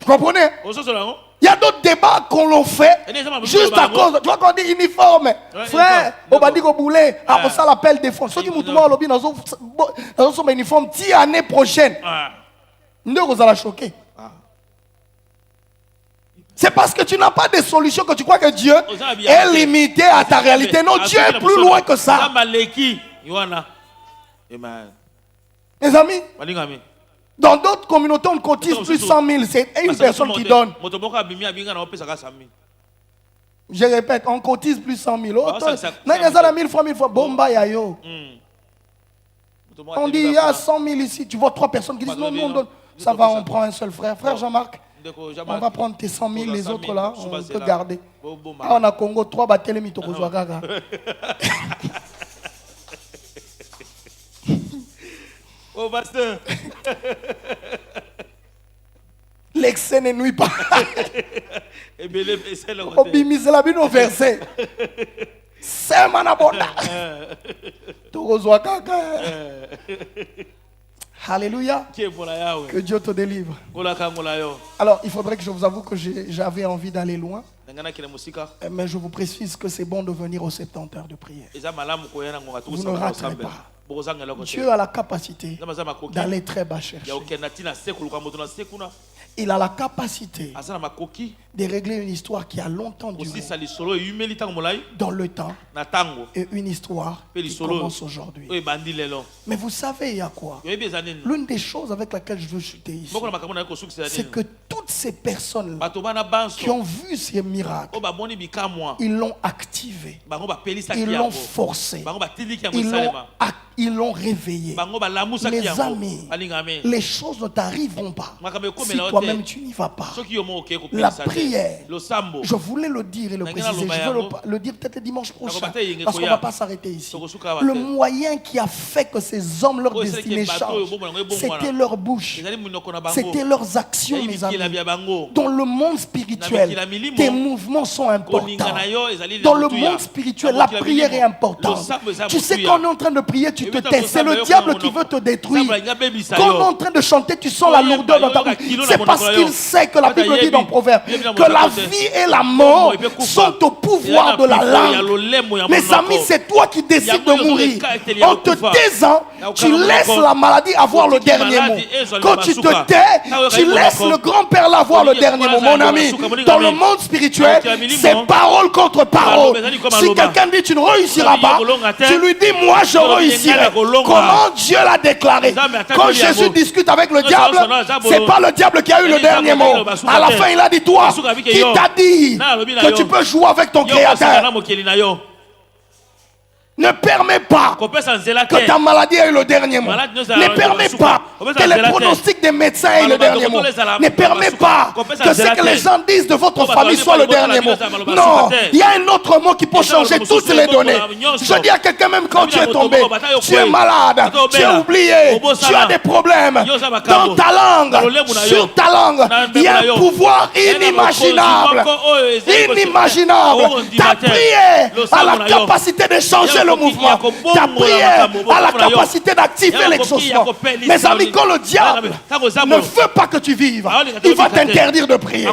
A: Vous comprenez? Il y a d'autres débats qu'on l'a fait juste à cause. Tu vois qu'on dit uniforme. Frère, on va dire au boulet, on ça l'appelle défense. Ceux qui m'ont au lobby dans son uniforme, 10 années prochaines. Vous allez choquer. C'est parce que tu n'as pas de solution que tu crois que Dieu est limité à ta réalité. Non, Dieu est plus loin que ça. Mes amis, dans d'autres communautés, on cotise plus 100 000. C'est une personne qui donne. Je répète, on cotise plus 100 000. On dit, il y a 100 000 ici. Tu vois 3 personnes qui disent, non, non, non. Ça va, on prend un seul frère. Frère Jean-Marc. On va prendre tes 100 000, les autres là, on peut garder. Ah, on a Congo, 3 batelemi to kozwa gaga.
B: Oh, pasteur.
A: L'excès ne nuit pas.
B: Et bien, c'est le
A: Obimise la bino verset. C'est manabonda. Tokozwa kaka. Alléluia. Que Dieu te délivre. Alors, il faudrait que je vous avoue que j'avais envie d'aller loin. Mais je vous précise que c'est bon de venir aux 70 heures de prière. Vous ne raterez pas. Dieu a la capacité d'aller très bas chercher. Il a la capacité de régler une histoire qui a longtemps duré dans le temps et une histoire qui commence aujourd'hui. Mais vous savez, il y a quoi? L'une des choses avec laquelle je veux chuter ici, c'est que toutes ces personnes qui ont vu ces miracles, ils l'ont activé, ils l'ont forcé, ils l'ont réveillé. Les amis, les choses ne t'arriveront pas si toi-même tu n'y vas pas. La prière, je voulais le dire et le préciser, je veux le dire peut-être le dimanche prochain, parce qu'on ne va pas s'arrêter ici. Le moyen qui a fait que ces hommes, leur destinée change, c'était leur bouche, c'était leurs actions, mes amis. Dans le monde spirituel, tes mouvements sont importants. Dans le monde spirituel, la prière est importante. Tu sais, quand on est en train de prier, tu te tais. C'est le diable qui veut te détruire. Quand on est en train de chanter, tu sens la lourdeur dans ta bouche. C'est parce qu'il sait que la Bible dit dans Proverbe que la vie et la mort sont au pouvoir de la langue. Mes amis, c'est toi qui décides de mourir. En te taisant, tu laisses la maladie avoir le dernier mot. Quand tu te tais, tu laisses le grand-père là avoir le dernier mot. Mon ami, dans le monde spirituel, c'est parole contre parole. Si quelqu'un dit tu ne réussiras pas, tu lui dis moi je réussirai. Comment Dieu l'a déclaré? Quand Jésus discute avec le diable, c'est pas le diable qui a eu le dernier mot. À la fin, il a dit toi, qui t'a dit que tu peux jouer avec ton créateur? Ne permets pas que ta maladie ait le dernier mot. Ne permets pas que les pronostics des médecins aient le dernier mot. Ne permets pas que ce que les gens disent de votre famille soit le dernier mot. Non, il y a un autre mot qui peut changer toutes les données. Je dis à quelqu'un, même quand tu es tombé, tu es malade, tu es oublié, tu as des problèmes dans ta langue, sur ta langue, il y a un pouvoir inimaginable. Inimaginable. Ta prière a la capacité de changer le mouvement. Ta prière a la capacité d'activer l'exaucement. Mes amis, quand le diable ne veut pas que tu vives, il va t'interdire de prier.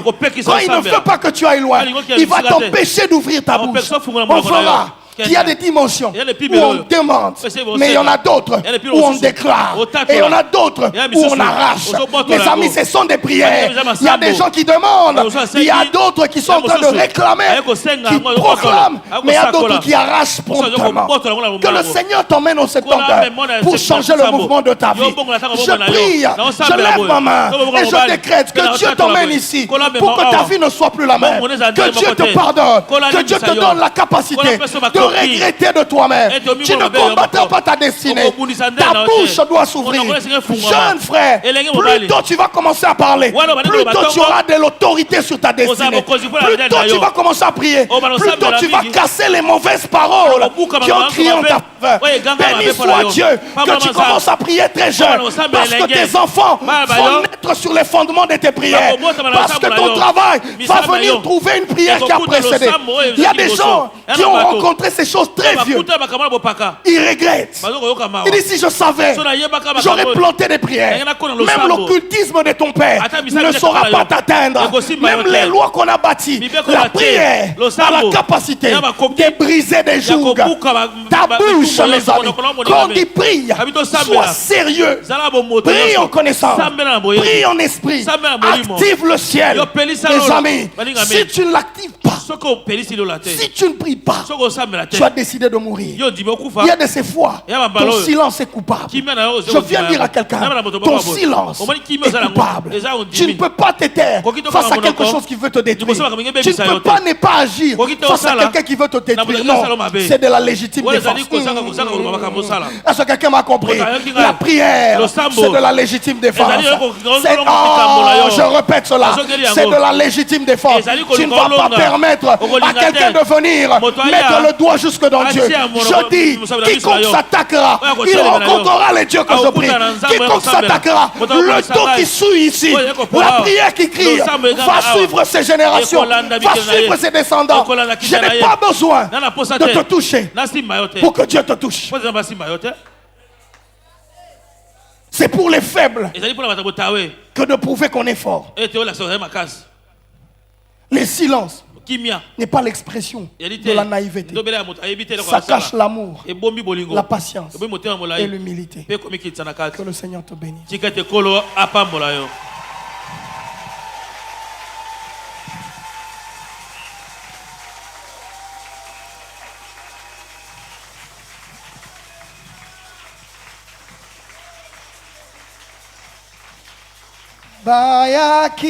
A: Quand il ne veut pas que tu ailles loin, il va t'empêcher d'ouvrir ta bouche. On verra qu'il y a des dimensions où on demande, mais il y en a d'autres où on déclare, et il y en a d'autres où on arrache. Mes amis, ce sont des prières. Il y a des gens qui demandent, il y a d'autres qui sont en train de réclamer, qui proclament, mais il y a d'autres qui arrachent promptement. Que le Seigneur t'emmène au 70 heures pour changer le mouvement de ta vie. Je prie, je lève ma main et je décrète que Dieu t'emmène ici pour que ta vie ne soit plus la même. Que Dieu te pardonne, que Dieu te donne la capacité de regretter de toi-même. Tu ne combattras pas ta destinée. Ta bouche doit s'ouvrir. Jeune frère, plus tôt tu vas commencer à parler, plus tôt tu auras de l'autorité sur ta destinée. Plus tôt tu vas commencer à prier, plus tôt tu vas casser les mauvaises paroles qui ont crié en ta faveur. Béni soit Dieu que tu commences à prier très jeune, parce que tes enfants vont naître sur les fondements de tes prières, parce que ton travail va venir trouver une prière qui a précédé. Il y a des gens qui ont rencontré ces choses très vieux. Ils regrettent. Il dit si je savais, j'aurais planté des prières. Même l'occultisme de ton père ne saura pas t'atteindre. Même les lois qu'on a bâties, la prière a la capacité de briser des jougs. Ta bouche, mes amis, quand on dit prie, sois sérieux. Prie en connaissance, prie en esprit, active le ciel. Mes amis, si tu ne l'actives pas, si tu ne pries pas, tu as décidé de mourir. Il y a de ces fois, ton silence est coupable. Je viens dire à quelqu'un, ton silence est coupable. Tu ne peux pas te taire face à quelque chose qui veut te détruire. Tu ne peux pas ne pas agir face à quelqu'un qui veut te détruire. Non, c'est de la légitime défense. Est-ce que quelqu'un m'a compris? La prière, c'est de la légitime défense. Je répète cela, c'est de la légitime défense. Tu ne vas pas permettre à quelqu'un de venir mettre le doigt foi jusque dans Dieu. Je dis, quiconque s'attaquera, il rencontrera les dieux que je prie. Quiconque s'attaquera, le temps qui suit ici, la prière qui crie, va suivre ses générations, va suivre ses descendants. Je n'ai pas besoin de te toucher pour que Dieu te touche. C'est pour les faibles que de prouver qu'on est fort. Les silences n'est pas l'expression de la naïveté. Ça cache l'amour, la patience et l'humilité. Que le Seigneur te bénisse. Bayaki.